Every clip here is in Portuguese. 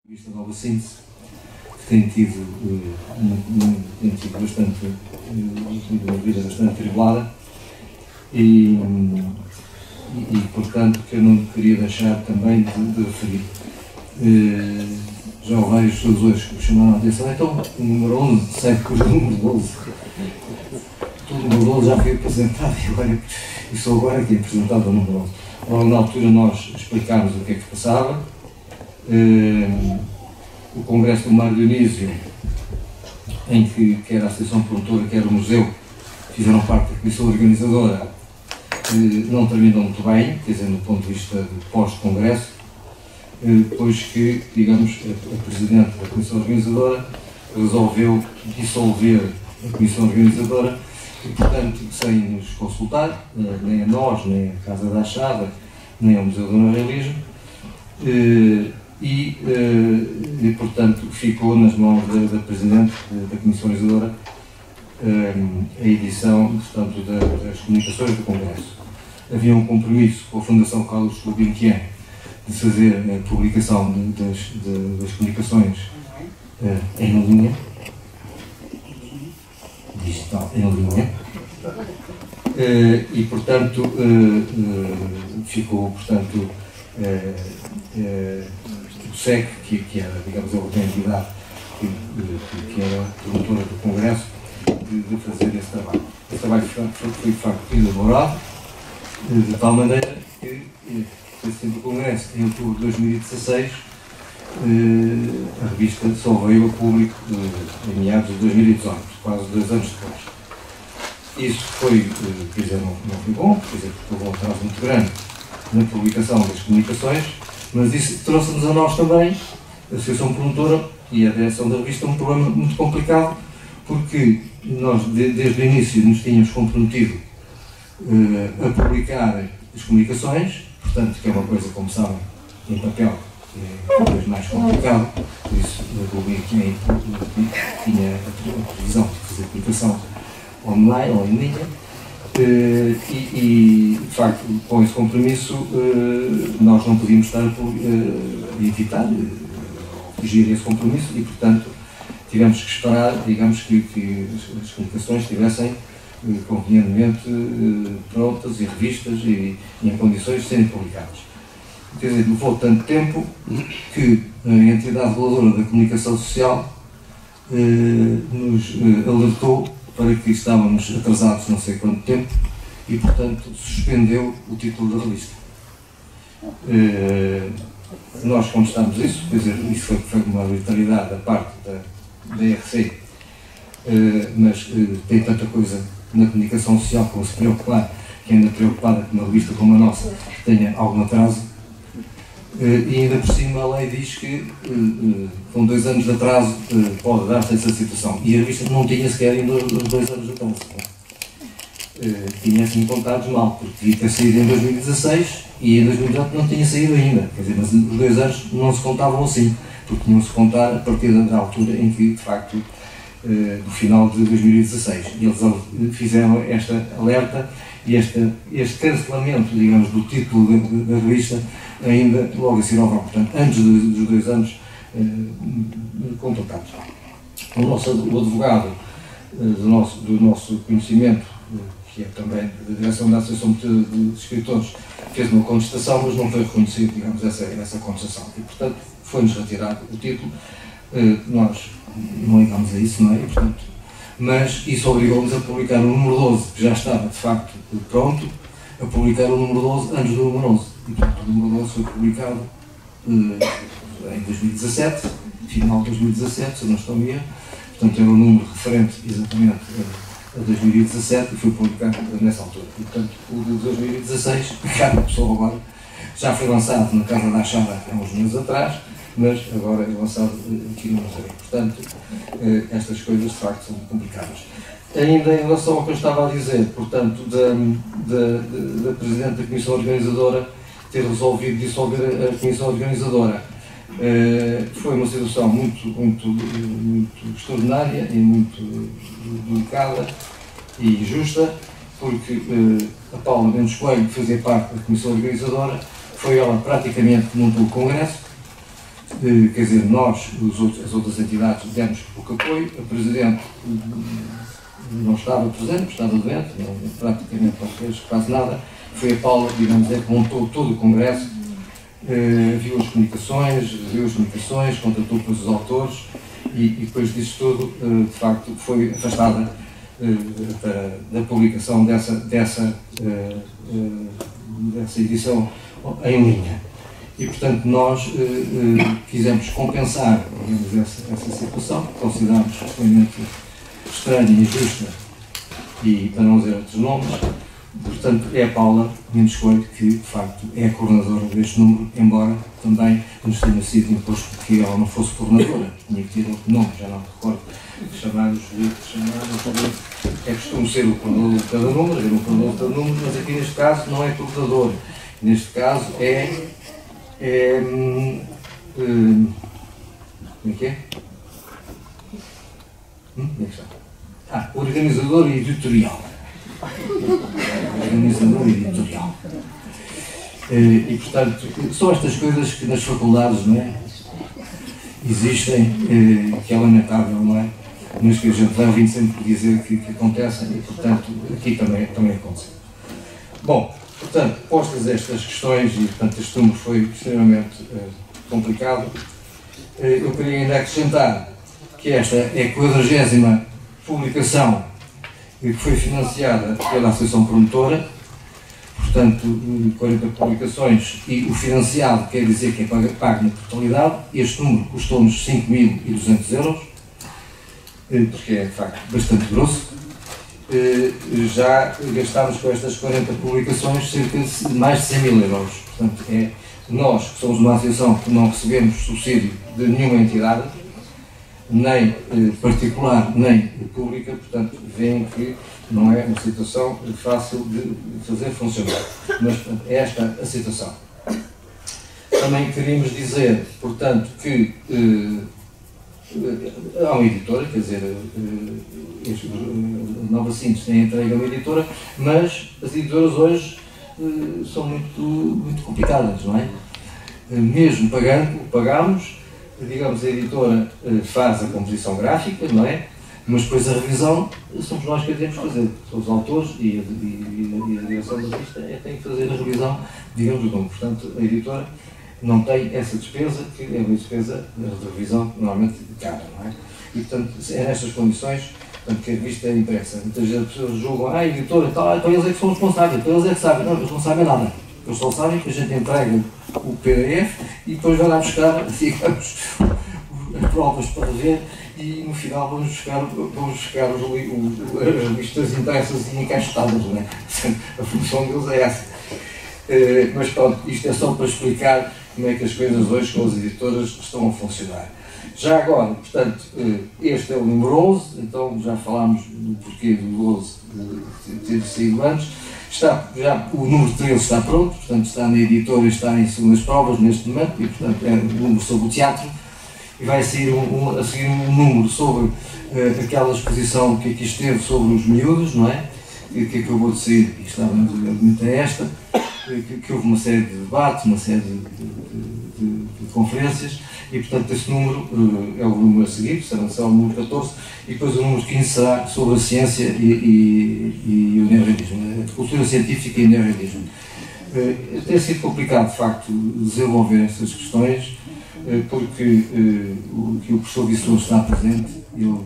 Vista Nova Síntese, que tem tido uma vida bastante atribulada e, portanto, que eu não queria deixar também de referir. Já houve várias pessoas hoje que me chamaram a atenção, então o número 11 segue com o número 12. O número 12 já foi apresentado e sou agora aqui apresentado ao número 11. Logo na altura nós explicámos o que é que passava. O Congresso do Mário Dionísio, em que quer a Associação Promotora, quer o Museu, fizeram parte da comissão organizadora, não terminou muito bem, quer dizer, no ponto de vista do pós-Congresso, depois que, digamos, a Presidente da comissão organizadora resolveu dissolver a comissão organizadora e, portanto, sem nos consultar, nem a nós, nem a Casa da Achada, nem ao Museu do Neorrealismo, e, portanto, ficou nas mãos da Presidente da Comissão Organizadora a edição, portanto, das comunicações do Congresso. Havia um compromisso com a Fundação Carlos Gulbenkian de fazer a publicação das comunicações em linha, digital, em linha, e, portanto, ficou, portanto, o SEC, que era, digamos, a outra entidade que era promotora do Congresso, de fazer esse trabalho. Esse trabalho foi de facto elaborado, de tal maneira que, do Congresso, em outubro de 2016, a revista só veio a público em meados de 2018, quase 2 anos depois. Isso foi, quer dizer, não foi bom, quer dizer, porque houve um atraso muito grande na publicação das comunicações, mas isso trouxe-nos a nós também, a Associação Promotora e a direção da revista, um problema muito complicado, porque nós, desde o início, nos tínhamos comprometido a publicar as comunicações, portanto, que é uma coisa, como sabem, em papel, é cada vez mais complicado, por isso o Gulbenkian tinha a previsão de fazer publicação online ou em linha, e de facto, com esse compromisso, nós não podíamos estar a evitar ou fugir esse compromisso e, portanto, tivemos que esperar, digamos, que as comunicações estivessem convenientemente prontas e revistas e em condições de serem publicadas. Quer dizer, levou tanto tempo que a entidade reguladora da comunicação social nos alertou para que estávamos atrasados não sei quanto tempo e, portanto, suspendeu o título da revista. Nós contestámos isso, quer dizer, isso foi uma arbitrariedade da parte da RC, mas tem tanta coisa na comunicação social como se preocupar, que anda preocupada com uma revista como a nossa tenha algum atraso, e ainda por cima a lei diz que com 2 anos de atraso pode dar-se essa situação, e a revista não tinha sequer ainda 2 anos de atraso. Tinha assim contados mal, porque devia ter saído em 2016 e em 2018 não tinha saído ainda, quer dizer, mas os 2 anos não se contavam assim, porque tinham-se contar a partir da altura em que, de facto, do final de 2016. E eles fizeram esta alerta e este cancelamento, digamos, do título da revista ainda logo a seguir ao verão, portanto, antes dos 2 anos completados. O advogado do nosso conhecimento, que é também da direção da Associação de Escritores, fez uma contestação, mas não foi reconhecido, digamos, essa contestação. E, portanto, foi-nos retirado o título. Nós não ligamos a isso, não é? E, portanto, mas isso obrigou-nos a publicar o número 12, que já estava, de facto, pronto, a publicar o número 12 antes do número 11. E, portanto, o número 12 foi publicado em 2017, final de 2017, se eu não estou a erro. Portanto, era um número referente exatamente a 2017 e foi publicado nessa altura. E, portanto, o de 2016, cada pessoa agora, já foi lançado na Casa da Achada há uns meses atrás, mas agora é lançado aqui no museu. Portanto, estas coisas de facto são complicadas. Ainda em relação ao que eu estava a dizer, portanto, da Presidente da Comissão Organizadora ter resolvido dissolver a Comissão Organizadora, foi uma situação muito extraordinária e muito delicada e justa, porque a Paula Mendes Coelho, que fazia parte da Comissão Organizadora, foi ela praticamente que montou o Congresso, quer dizer, nós, as outras entidades, demos pouco apoio, a Presidente não estava presente, estava doente, praticamente não fez quase nada, foi a Paula, digamos, que montou todo o Congresso, viu as comunicações, contratou depois os autores e depois disso tudo, de facto, foi afastada da publicação dessa edição em linha. E, portanto, nós quisemos compensar, digamos, essa situação, que consideramos extremamente estranha e injusta, e para não dizer outros nomes. Portanto, é a Paula Mendes Coelho que, de facto, é a coordenadora deste número, embora também nos tenha sido imposto que ela não fosse coordenadora. Tinha que ter outro nome, já não me recordo. Chamar o jurídico, é costume ser o coordenador de cada número, era o coordenador de cada número, mas aqui neste caso não é coordenador. Neste caso como é que é? Como é que está? Organizador editorial. Organizador editorial. E, portanto, são estas coisas que nas faculdades, não é? Existem, que é lamentável, não é? Mas que a gente vai ouvindo sempre dizer que acontecem e, portanto, aqui também acontece. Bom, portanto, postas estas questões e, portanto, este número foi extremamente complicado, eu queria ainda acrescentar que esta é a 40ª publicação que foi financiada pela Associação Promotora, portanto, 40 publicações, e o financiado quer dizer que é pago na totalidade. Este número custou-nos 5.200 euros, porque é, de facto, bastante grosso. Já gastámos com estas 40 publicações cerca de mais de 100.000 euros. Portanto, nós, que somos uma associação que não recebemos subsídio de nenhuma entidade, nem particular, nem pública, portanto, veem que não é uma situação fácil de fazer funcionar. Mas, portanto, é esta a situação. Também queríamos dizer, portanto, que há uma editora, quer dizer, a Nova Síntese tem entregue a uma editora, mas as editoras hoje são muito complicadas, não é? Mesmo pagamos, digamos, a editora faz a composição gráfica, não é? Mas depois a revisão somos nós que a temos que fazer, somos os autores e a direção da revista tem que fazer a revisão, digamos, do nome. Portanto, a editora não tem essa despesa, que é uma despesa de revisão normalmente cara, não é? E, portanto, é nestas condições, portanto, que a revista é impressa. Muitas vezes as pessoas julgam, a editora, então eles é que são responsáveis, então eles é que sabem. Não, eles não sabem nada. Eles só sabem que a gente entrega o PDF e depois vai lá buscar, digamos, as provas para ver e no final vamos buscar as revistas impressas e encaixotadas, não é? A função deles é essa. Mas pronto, isto é só para explicar como é que as coisas hoje com as editoras estão a funcionar. Já agora, portanto, este é o número 11, então já falámos do porquê do 11 ter saído antes. O número 13 está pronto, portanto está na editora, está em segundas provas neste momento, e portanto é um número sobre o teatro, e vai sair a seguir um número sobre aquela exposição que aqui esteve sobre os miúdos, não é? Que acabou de sair, e estava muito a esta, que houve uma série de debates, uma série de conferências, e portanto esse número é o número a seguir, será o número 14, e depois o número 15 será sobre a ciência e o neorrealismo, a cultura científica e o neorrealismo. Tem sido complicado, de facto, desenvolver essas questões, porque o professor Guissou está presente, ele,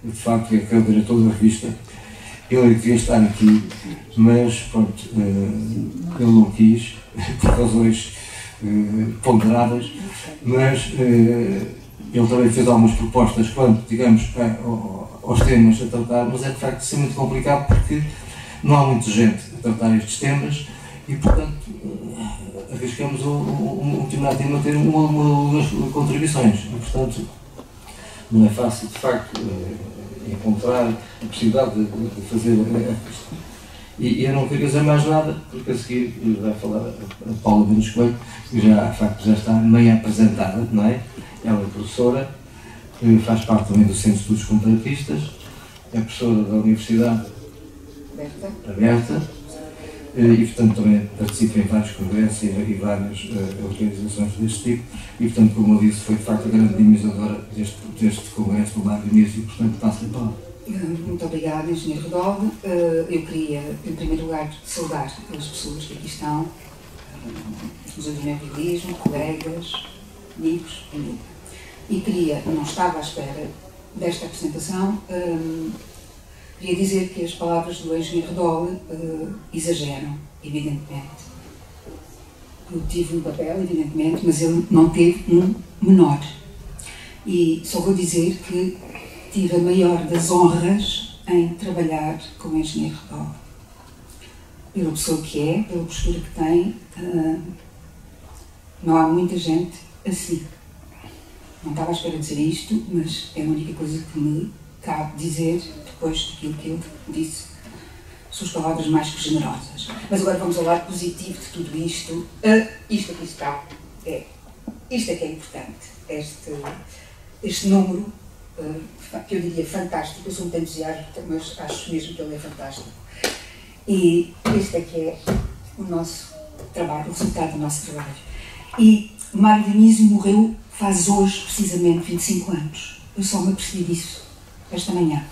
de facto, é o diretor da revista, ele queria estar aqui, mas, pronto, ele não quis, por razões ponderadas, mas ele também fez algumas propostas quanto, digamos, aos temas a tratar, mas é de facto ser muito complicado porque não há muita gente a tratar estes temas e, portanto, arriscamos um determinado tema a ter uma ou duas contribuições e, portanto, não é fácil, de facto, encontrar a possibilidade de fazer a questão. E eu não queria dizer mais nada, porque a seguir vai falar a Paula Mendes Coelho, que já, de facto, já está meio apresentada, não é? Ela é professora, faz parte também do Centro de Estudos Comparatistas, é professora da Universidade Aberta, e portanto também participo em vários congressos e várias organizações deste tipo, e portanto, como eu disse, foi de facto a grande dinamizadora deste congresso do Mário Dionísio, e portanto passo-lhe a palavra. Muito obrigada, Engenheiro Redoldo. Eu queria, em primeiro lugar, saudar as pessoas que aqui estão, os automobilismo, colegas, amigos, família. E queria, não estava à espera desta apresentação, queria dizer que as palavras do Engenheiro Redoldo exageram, evidentemente. Eu tive um papel, evidentemente, mas ele não teve um menor. E só vou dizer que tive a maior das honras em trabalhar com o Engenheiro Redoldo. Pela pessoa que é, pela postura que tem, não há muita gente assim. Não estava à espera de dizer isto, mas é a única coisa que me cabe dizer depois daquilo que ele disse. Suas palavras mais que generosas. Mas agora vamos ao lado positivo de tudo isto. Isto aqui está. Isto é que é importante. Este número, que eu diria fantástico. Eu sou muito entusiasta, mas acho mesmo que ele é fantástico. E este é que é o nosso trabalho, o resultado do nosso trabalho. E Mário Dionísio morreu faz hoje, precisamente, 25 anos. Eu só me apercebi disso esta manhã.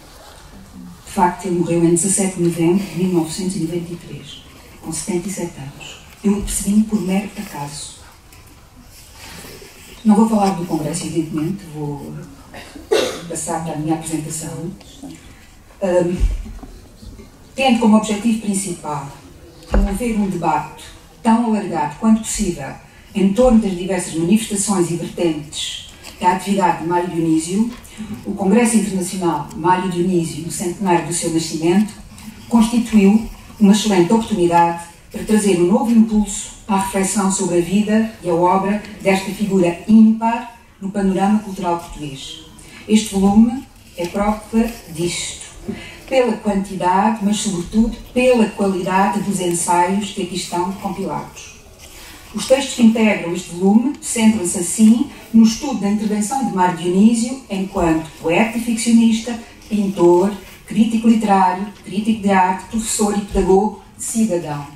De facto, ele morreu em 17 de novembro de 1993, com 77 anos. Eu percebi-me por mero acaso. Não vou falar do Congresso, evidentemente, vou passar para a minha apresentação. Tendo como objetivo principal promover um debate tão alargado quanto possível em torno das diversas manifestações e vertentes da atividade de Mário Dionísio, o Congresso Internacional Mário Dionísio, no centenário do seu nascimento, constituiu uma excelente oportunidade para trazer um novo impulso à reflexão sobre a vida e a obra desta figura ímpar no panorama cultural português. Este volume é prova disto, pela quantidade, mas sobretudo pela qualidade dos ensaios que aqui estão compilados. Os textos que integram este volume centram-se assim no estudo da intervenção de Mário Dionísio enquanto poeta e ficcionista, pintor, crítico literário, crítico de arte, professor e pedagogo, cidadão.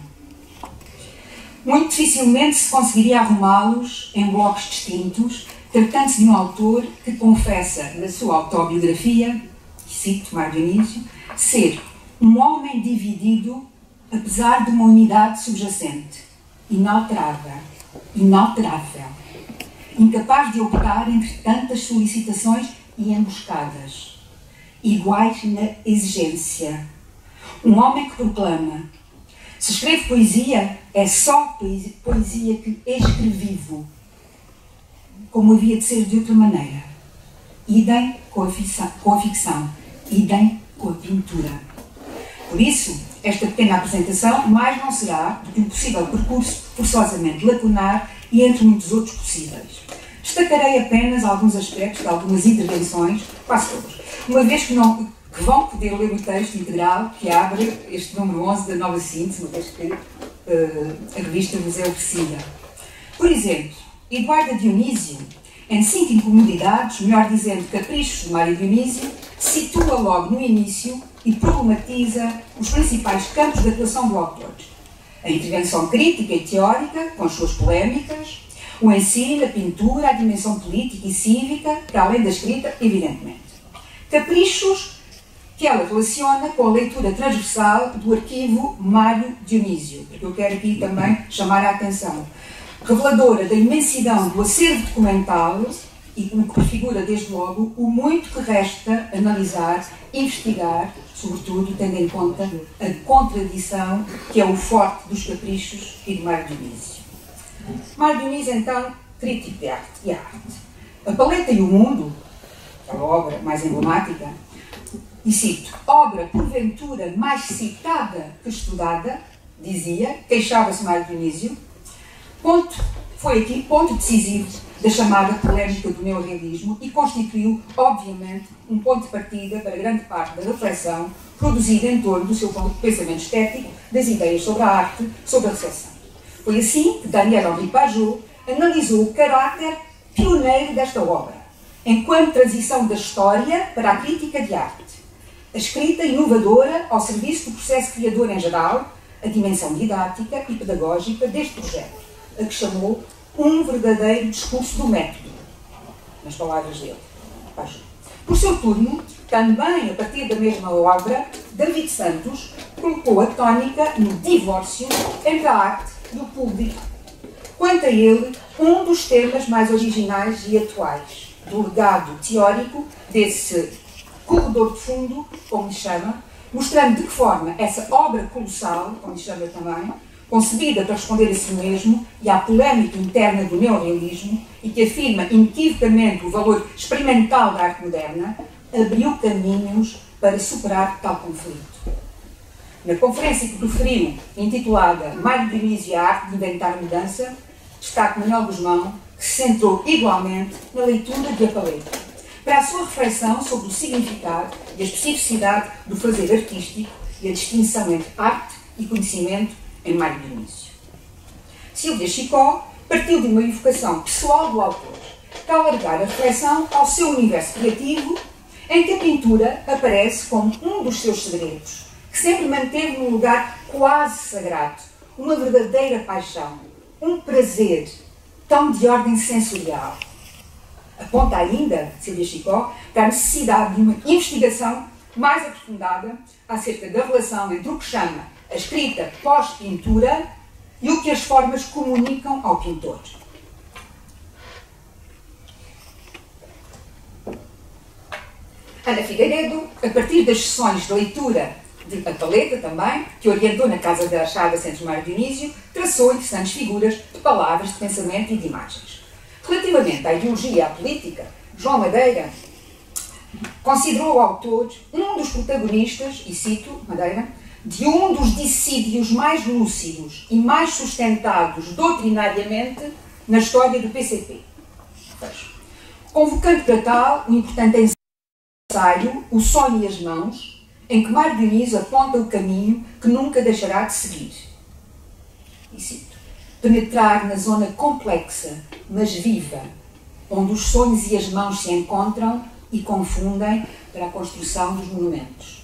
Muito dificilmente se conseguiria arrumá-los em blocos distintos, tratando-se de um autor que confessa na sua autobiografia, cito Mário Dionísio, ser um homem dividido apesar de uma unidade subjacente, inalterável, incapaz de optar entre tantas solicitações e emboscadas, iguais na exigência. Um homem que proclama: se escrevo poesia, é só poesia que escrevivo, como havia de ser de outra maneira. Idem com a ficção, idem com a pintura. Por isso, esta pequena apresentação mais não será do que um possível percurso forçosamente lacunar e entre muitos outros possíveis. Destacarei apenas alguns aspectos de algumas intervenções, quase todas, uma vez que vão poder ler o texto integral que abre este número 11 da Nova Síntese, uma vez que a revista vos é oferecida. Por exemplo, Eduardo Dionísio, em 5 incomodidades, melhor dizendo, caprichos de Mário Dionísio, situa logo no início e problematiza os principais campos de atuação do autor. A intervenção crítica e teórica, com as suas polémicas, o ensino, a pintura, a dimensão política e cívica, para além da escrita, evidentemente. Caprichos que ela relaciona com a leitura transversal do arquivo Mário Dionísio, porque eu quero aqui também chamar a atenção, reveladora da imensidão do acervo documental e que prefigura, desde logo, o muito que resta analisar, investigar, sobretudo tendo em conta a contradição que é o forte dos caprichos e de Mário Dionísio. Mário Dionísio, então, crítico de arte e arte. A Paleta e o Mundo, a obra mais emblemática, e cito, obra porventura mais citada que estudada, dizia, queixava-se Mário Dionísio, foi aqui ponto decisivo da chamada polémica do neorrealismo e constituiu, obviamente, um ponto de partida para grande parte da reflexão produzida em torno do seu pensamento estético, das ideias sobre a arte, sobre a recepção. Foi assim que Daniel-Henri Pajot analisou o caráter pioneiro desta obra, enquanto transição da história para a crítica de arte. A escrita inovadora ao serviço do processo criador em geral, a dimensão didática e pedagógica deste projeto, a que chamou um verdadeiro discurso do método, nas palavras dele. Por seu turno, também a partir da mesma obra, David Santos colocou a tónica no divórcio entre a arte e o público. Quanto a ele, um dos temas mais originais e atuais do legado teórico desse corredor de fundo, como lhe chama, mostrando de que forma essa obra colossal, como lhe chama também, concebida para responder a si mesmo e à polémica interna do neorrealismo e que afirma inequivocamente o valor experimental da arte moderna, abriu caminhos para superar tal conflito. Na conferência que proferiu, intitulada Mário Dionísio e a arte de inventar mudança, destaca Manuel Guzmão, que se centrou igualmente na leitura de A Paleta, para a sua reflexão sobre o significado e a especificidade do fazer artístico e a distinção entre arte e conhecimento em Mário Dionísio. Silvia Chicó partiu de uma evocação pessoal do autor, que alargar a reflexão ao seu universo criativo, em que a pintura aparece como um dos seus segredos, que sempre manteve num lugar quase sagrado, uma verdadeira paixão, um prazer tão de ordem sensorial. Aponta ainda, Silvia Chicó, para a necessidade de uma investigação mais aprofundada acerca da relação entre o que chama a escrita pós-pintura e o que as formas comunicam ao pintor. Ana Figueiredo, a partir das sessões de leitura de A Paleta também, que orientou na Casa da Achada Centro Mário Dionísio, traçou interessantes figuras de palavras, de pensamento e de imagens. Relativamente à ideologia e à política, João Madeira considerou o autor um dos protagonistas, e cito Madeira, de um dos dissídios mais lúcidos e mais sustentados doutrinariamente na história do PCP. Convocando para tal o importante ensaio O Sonho e as Mãos, em que Mário Dionísio aponta o caminho que nunca deixará de seguir. E cito: penetrar na zona complexa, mas viva, onde os sonhos e as mãos se encontram e confundem para a construção dos monumentos.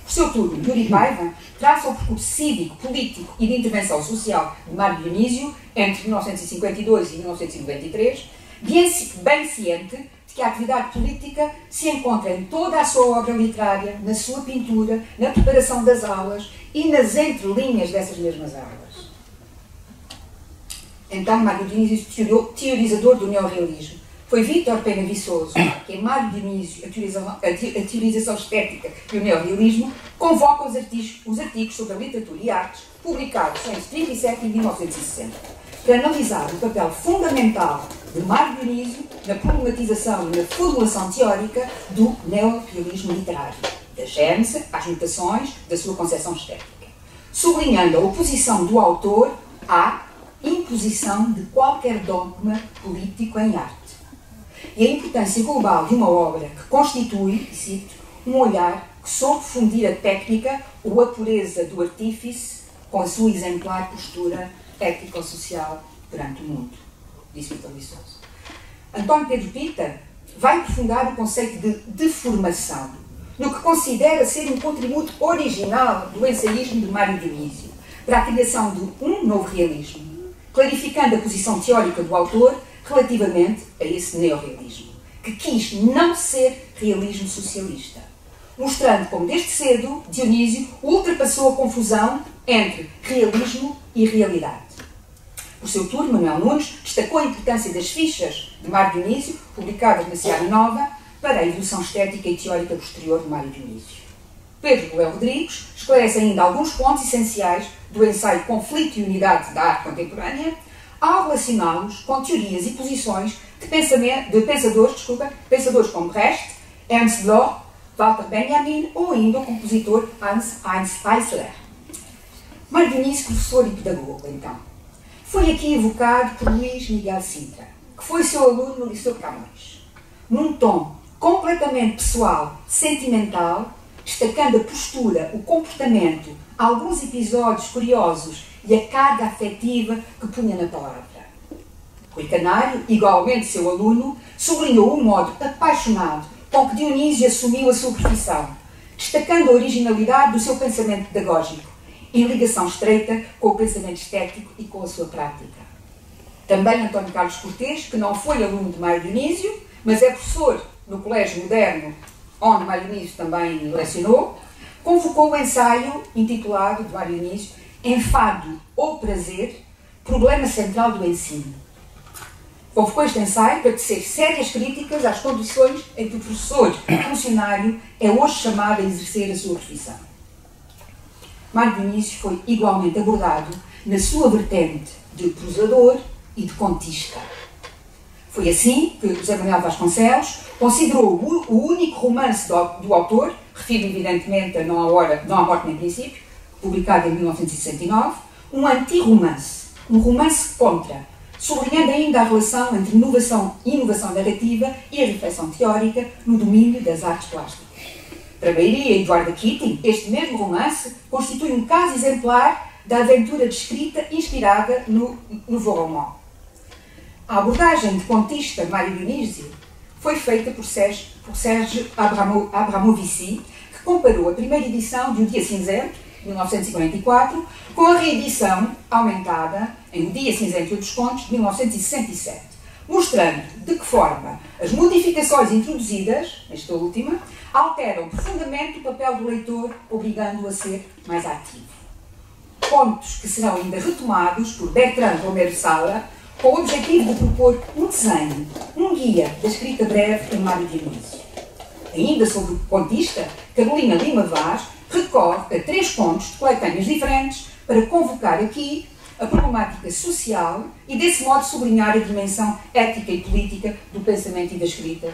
Por seu turno, Yuri Paiva traça o percurso cívico, político e de intervenção social de Mário Dionísio entre 1952 e 1993, bem ciente de que a atividade política se encontra em toda a sua obra literária, na sua pintura, na preparação das aulas e nas entrelinhas dessas mesmas aulas. Então, Mário Dionísio, teorizador do neorrealismo, foi Vítor Pena Viçoso, que em Mário Dionísio, a teorização estética e o neorrealismo, convoca os artigos sobre a literatura e artes, publicados em 1937 e 1960, para analisar o papel fundamental de Mário Dionísio na problematização e na formulação teórica do neorrealismo literário, da gênese às mutações da sua concepção estética, sublinhando a oposição do autor à imposição de qualquer dogma político em arte e a importância global de uma obra que constitui, e cito, um olhar que soube fundir a técnica ou a pureza do artífice com a sua exemplar postura ético-social perante o mundo, disse Vítor Viçoso. António Pedro Pita vai aprofundar o conceito de deformação, no que considera ser um contributo original do ensaísmo de Mário Dionísio para a criação de um novo realismo, clarificando a posição teórica do autor relativamente a esse neorrealismo, que quis não ser realismo socialista, mostrando como desde cedo Dionísio ultrapassou a confusão entre realismo e realidade. Por seu turno, Manuel Nunes destacou a importância das fichas de Mário Dionísio, publicadas na Seara Nova, para a evolução estética e teórica posterior de Mário Dionísio. Pedro Léo Rodrigues esclarece ainda alguns pontos essenciais do ensaio Conflito e Unidade da Arte Contemporânea, ao relacioná-los com teorias e posições de pensadores como Brecht, Ernst Bloch, Walter Benjamin ou ainda o compositor Hans Eisler. Mário Dionísio, professor e pedagogo, então, foi aqui evocado por Luís Miguel Sintra, que foi seu aluno no Liceu Camões, num tom completamente pessoal, sentimental, destacando a postura, o comportamento, alguns episódios curiosos e a carga afetiva que punha na palavra. Rui Canário, igualmente seu aluno, sublinhou o modo apaixonado com que Dionísio assumiu a sua profissão, destacando a originalidade do seu pensamento pedagógico, em ligação estreita com o pensamento estético e com a sua prática. Também António Carlos Cortês, que não foi aluno de Mário Dionísio, mas é professor no Colégio Moderno, onde Mário Dionísio também lecionou, convocou o ensaio intitulado de Mário Dionísio Enfado ou Prazer, Problema Central do Ensino. Convocou este ensaio para tecer sérias críticas às condições em que o professor funcionário é hoje chamado a exercer a sua profissão. Mário Dionísio foi igualmente abordado na sua vertente de prosador e de contista. Foi assim que José Manuel Vasconcelos considerou o único romance do autor, refiro evidentemente a Não há Morte nem Princípio, publicado em 1969, um anti-romance, um romance contra, sublinhando ainda a relação entre inovação narrativa e a reflexão teórica no domínio das artes plásticas. Para Beria e Eduardo Keating, este mesmo romance constitui um caso exemplar da aventura descrita inspirada no Nouveau Roman. A abordagem de contista de Mário Dionísio foi feita por Serge Abramovici, que comparou a primeira edição de O Dia Cinzento, 1944, com a reedição aumentada em O Dia Cinzento e dos Contos, de 1967, mostrando de que forma as modificações introduzidas, esta última, alteram profundamente o papel do leitor, obrigando-o a ser mais ativo. Pontos que serão ainda retomados por Bertrand Romero Sala, com o objetivo de propor um desenho, um guia da escrita breve em Mário Dionísio. Ainda sobre o contista, Carolina Lima Vaz recorre a 3 contos de coletâneas diferentes para convocar aqui a problemática social e, desse modo, sublinhar a dimensão ética e política do pensamento e da escrita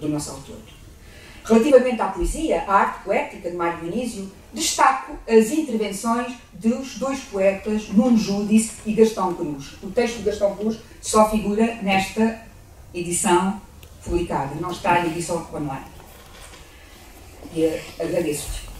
do nosso autor. Relativamente à poesia, à arte poética de Mário Dionísio, destaco as intervenções dos 2 poetas, Nuno Judice e Gastão Cruz. O texto de Gastão Cruz só figura nesta edição publicada, não está na edição online. E agradeço-lhe.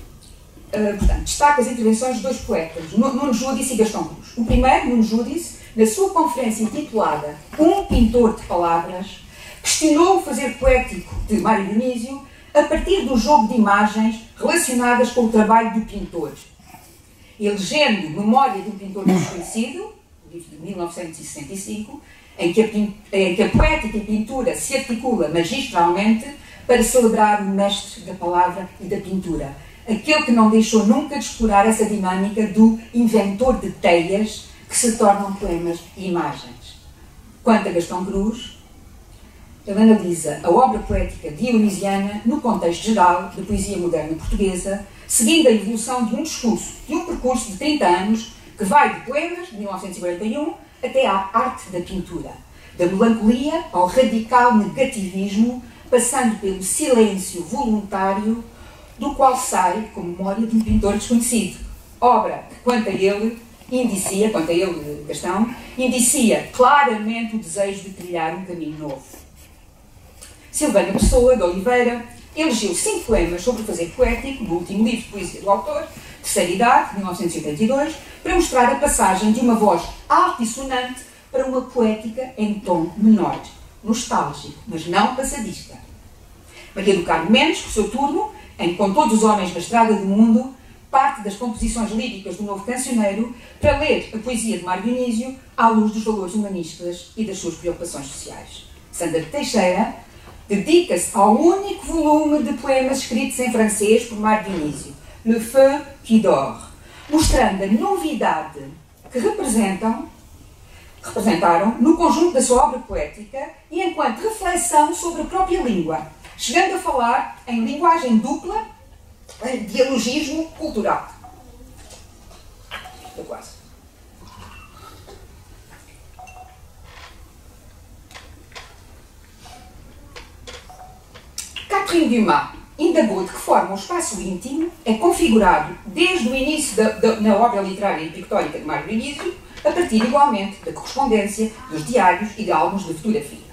Portanto, destaco as intervenções dos 2 poetas, Nuno Judice e Gastão Cruz. O primeiro, Nuno Judice, na sua conferência intitulada Um Pintor de Palavras, questionou o fazer poético de Mário Dionísio a partir do jogo de imagens relacionadas com o trabalho do pintor. Elegendo Memória de um Pintor Desconhecido, livro de 1965, em que a poética e pintura se articula magistralmente para celebrar o mestre da palavra e da pintura, aquele que não deixou nunca de explorar essa dinâmica do inventor de teias que se tornam poemas e imagens. Quanto a Gastão Cruz, ele analisa a obra poética dionisiana no contexto geral da poesia moderna portuguesa, seguindo a evolução de um percurso de 30 anos que vai de poemas, de 1941, até à arte da pintura, da melancolia ao radical negativismo, passando pelo silêncio voluntário do qual sai com Memória de um Pintor Desconhecido. Obra que, quanto a ele, Gastão, indicia claramente o desejo de trilhar um caminho novo. Silvana Pessoa de Oliveira elegeu 5 poemas sobre o fazer poético do último livro de poesia do autor, Terceira Idade, 1982, para mostrar a passagem de uma voz alta e sonante para uma poética em tom menor, nostálgico, mas não passadista. Maria do Carmo Mendes, por seu turno, em Com Todos os Homens na Estrada do Mundo, parte das composições líricas do novo cancioneiro para ler a poesia de Mário Dionísio à luz dos valores humanistas e das suas preocupações sociais. Sandra Teixeira dedica-se ao único volume de poemas escritos em francês por Mário Dionísio, Le Feu qui dort, mostrando a novidade que representaram no conjunto da sua obra poética e enquanto reflexão sobre a própria língua, chegando a falar em linguagem dupla, em dialogismo cultural. Estou quase. Catherine Dumas indagou de que forma o espaço íntimo é configurado desde o início na obra literária e pictórica de Mário Dionísio, a partir igualmente da correspondência, dos diários e de álbuns de fotografia.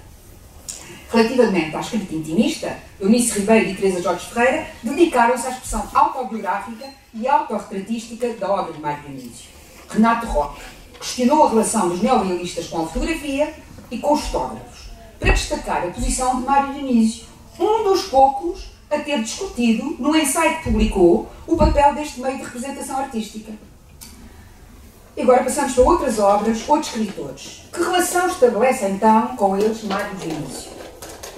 Relativamente à escrita intimista, Eunice Ribeiro e Teresa Jorge Ferreira dedicaram-se à expressão autobiográfica e autorretratística da obra de Mário Dionísio. Renato Roque questionou a relação dos neorrealistas com a fotografia e com os fotógrafos, para destacar a posição de Mário Dionísio, um dos poucos a ter discutido, no ensaio que publicou, o papel deste meio de representação artística. E agora passamos para outras obras, outros escritores. Que relação estabelece então com eles Mário Dionísio?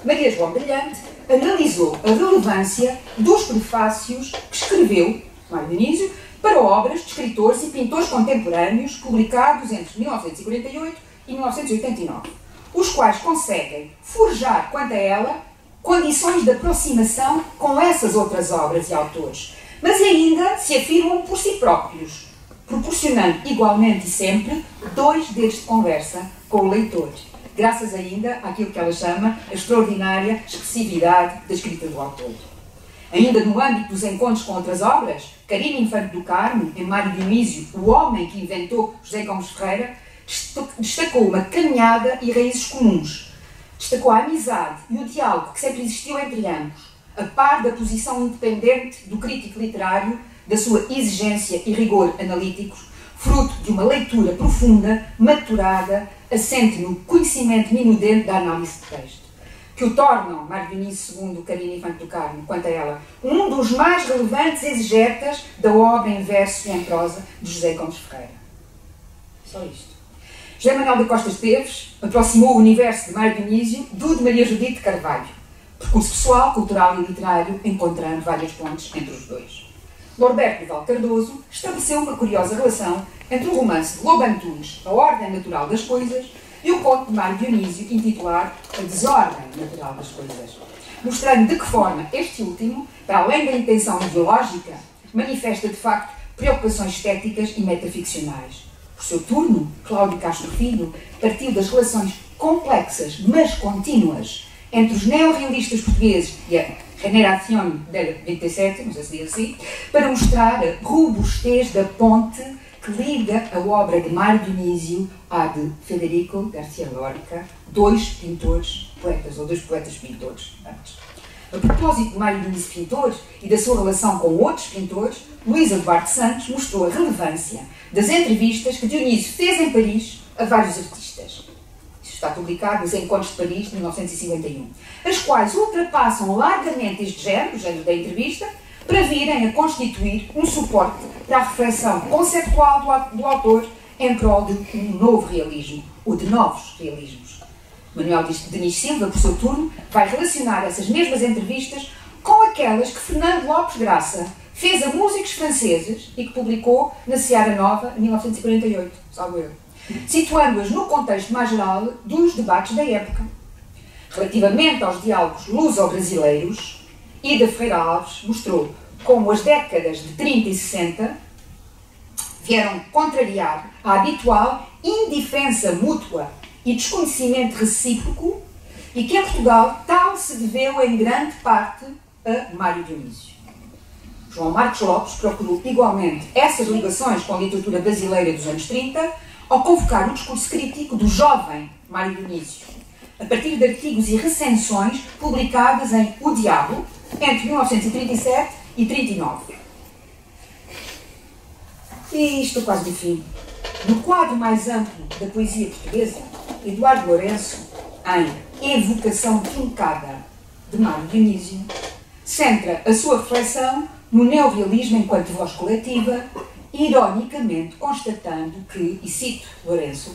Maria João Brilhante analisou a relevância dos prefácios que escreveu Mário Dionísio para obras de escritores e pintores contemporâneos publicados entre 1948 e 1989, os quais conseguem forjar, quanto a ela, condições de aproximação com essas outras obras e autores, mas ainda se afirmam por si próprios, proporcionando igualmente e sempre 2 dedos de conversa com o leitor, graças ainda àquilo que ela chama a extraordinária expressividade da escrita do autor. Ainda no âmbito dos encontros com outras obras, Carino Infante do Carmo, em Mário Dionísio, o homem que inventou José Gomes Ferreira, destacou uma caminhada e raízes comuns. Destacou a amizade e o diálogo que sempre existiu entre ambos, a par da posição independente do crítico literário, da sua exigência e rigor analíticos, fruto de uma leitura profunda, maturada, assente no conhecimento minudente da análise de texto, que o tornam, Mário Dionísio, segundo Carino Infante do Carmo, quanto a ela, um dos mais relevantes exegetas da obra em verso e em prosa de José Gomes Ferreira. Só isto. José Manuel da Costa Esteves aproximou o universo de Mário Dionísio do de Maria Judite de Carvalho, percurso pessoal, cultural e literário, encontrando várias pontes entre os dois. Norberto Val Cardoso estabeleceu uma curiosa relação entre o romance de Lobo Antunes, A Ordem Natural das Coisas, e o conto de Mário Dionísio, intitulado A Desordem Natural das Coisas, mostrando de que forma este último, para além da intenção ideológica, manifesta de facto preocupações estéticas e metaficcionais. Por seu turno, Cláudio Castro Filho partiu das relações complexas, mas contínuas, entre os neorrealistas portugueses e a Generación del 27, não sei se diz assim, para mostrar a robustez da ponte que liga a obra de Mário Dionísio à de Federico García Lorca, 2 pintores poetas, ou 2 poetas pintores antes. A propósito de Mário Dionísio pintor e da sua relação com outros pintores, Luís Eduardo Santos mostrou a relevância das entrevistas que Dionísio fez em Paris a vários artistas. Isto está publicado nos Encontros de Paris, de 1951, as quais ultrapassam largamente este género, o género da entrevista, para virem a constituir um suporte para a reflexão conceptual do autor em prol de um novo realismo, ou de novos realismos. Manuel Denis Silva, por seu turno, vai relacionar essas mesmas entrevistas com aquelas que Fernando Lopes Graça fez a músicos franceses e que publicou na Seara Nova, em 1948, salvo eu, situando-as no contexto mais geral dos debates da época. Relativamente aos diálogos luso-brasileiros, Ida Ferreira Alves mostrou como as décadas de 30 e 60 vieram contrariar a habitual indiferença mútua e desconhecimento recíproco, e que em Portugal tal se deveu em grande parte a Mário Dionísio. João Marcos Lopes procurou igualmente essas ligações com a literatura brasileira dos anos 30 ao convocar o discurso crítico do jovem Mário Dionísio, a partir de artigos e recensões publicadas em O Diabo, entre 1937 e 39. E isto quase de fim. No quadro mais amplo da poesia portuguesa, Eduardo Lourenço, em Evocação Truncada de Mário Dionísio, centra a sua reflexão no neorrealismo enquanto voz coletiva, ironicamente constatando que, e cito Lourenço,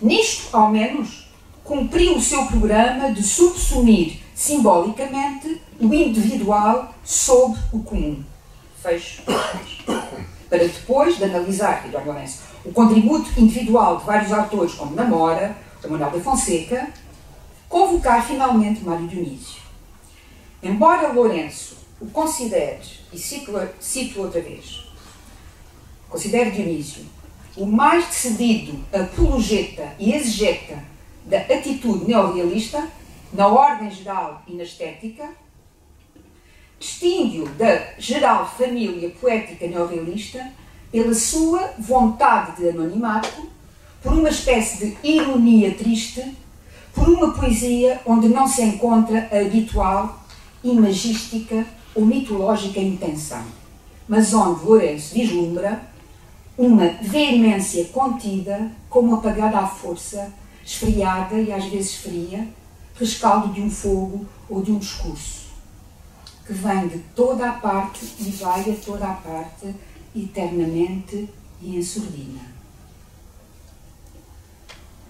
nisto, ao menos, cumpriu o seu programa de subsumir simbolicamente o individual sob o comum. Fecho. Para depois de analisar, Eduardo Lourenço, o contributo individual de vários autores como Namora, Manuel da Fonseca, convocar finalmente Mário Dionísio. Embora Lourenço o considere, e cito outra vez, considere Dionísio o mais decidido apologeta e exegeta da atitude neorrealista, na ordem geral e na estética, distingue-o da geral família poética neorrealista pela sua vontade de anonimato, por uma espécie de ironia triste, por uma poesia onde não se encontra a habitual imagística ou mitológica intenção, mas onde Lourenço vislumbra uma veemência contida como apagada à força, esfriada e às vezes fria, rescaldo de um fogo ou de um discurso, que vem de toda a parte e vai a toda a parte, eternamente e em surdina.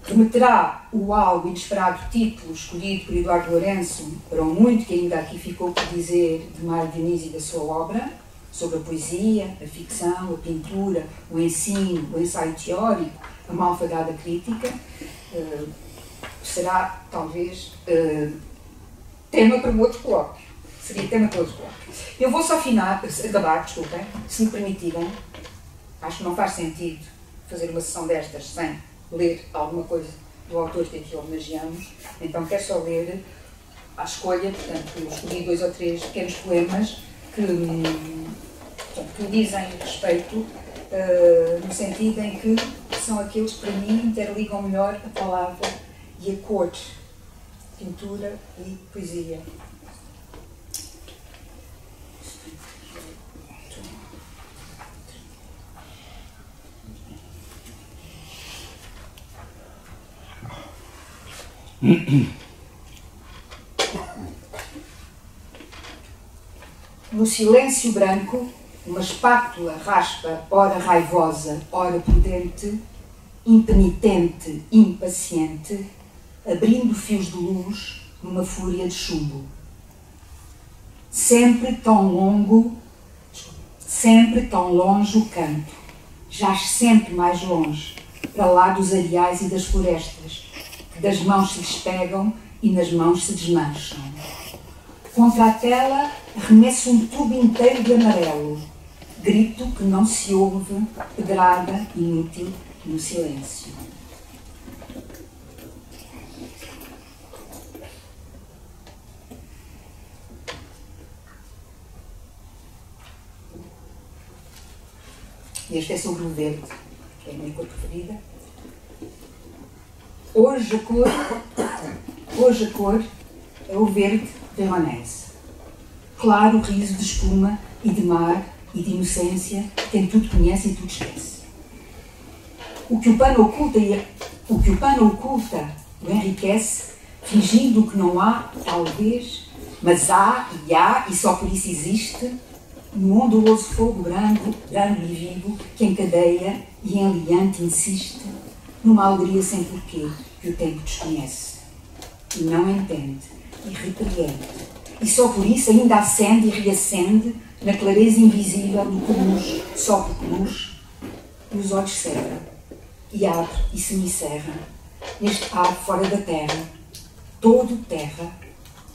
Remeterá o algo inesperado título escolhido por Eduardo Lourenço para o muito que ainda aqui ficou por dizer de Mário Diniz e da sua obra, sobre a poesia, a ficção, a pintura, o ensino, o ensaio teórico, a malfadada crítica, será, talvez, tema para um outro colóquio. Seria tema para outro colóquio. Eu vou só acabar, desculpem, se me permitirem. Acho que não faz sentido fazer uma sessão destas sem ler alguma coisa do autor que aqui homenageamos. Então quero só ler à escolha, portanto, eu escolhi 2 ou 3 pequenos poemas que me dizem respeito, no sentido em que são aqueles que para mim interligam melhor a palavra e a cor, pintura e poesia. No silêncio branco, uma espátula raspa, ora raivosa, ora prudente, impenitente, impaciente, abrindo fios de luz numa fúria de chumbo. Sempre tão longe o canto, jaz sempre mais longe, para lá dos areais e das florestas, que das mãos se despegam e nas mãos se desmancham. Contra a tela arremesso um tubo inteiro de amarelo, grito que não se ouve, pedrada inútil no silêncio. Este é sobre o verde, que é a minha cor preferida. Hoje a cor é o verde veronese. Claro riso de espuma e de mar e de inocência, quem tudo conhece e tudo esquece. O que o pano oculta o enriquece, fingindo que não há, talvez, mas há e só por isso existe, no onduloso fogo branco e vivo, que encadeia e enliante insiste, numa alegria sem porquê, que o tempo desconhece. E não entende, e repreende. E só por isso ainda acende e reacende, na clareza invisível do que luz, só porque luz, e os olhos cerram, e abre e semicerra, neste ar fora da terra, todo terra,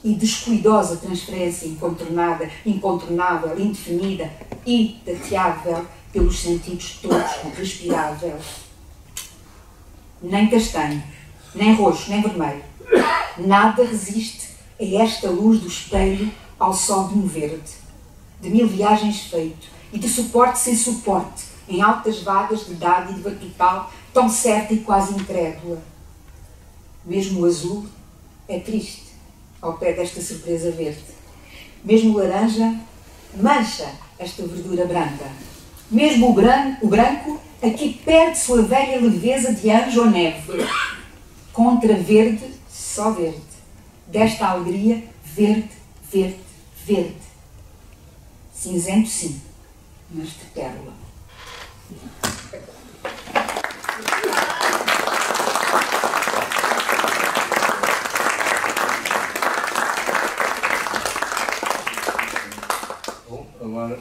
e descuidosa transferência incontornável, indefinida e tateável pelos sentidos todos, respirável. Nem castanho, nem roxo, nem vermelho, nada resiste a esta luz do espelho ao sol de um verde, de 1000 viagens feito, e de suporte sem suporte, em altas vagas de dádiva total, tão certa e quase incrédula. Mesmo o azul é triste ao pé desta surpresa verde. Mesmo o laranja mancha esta verdura branca. Mesmo o branco aqui perde sua velha leveza de anjo ou neve. Contra verde, só verde. Desta alegria, verde, verde, verde. Cinzento sim, mas de pérola. Agora,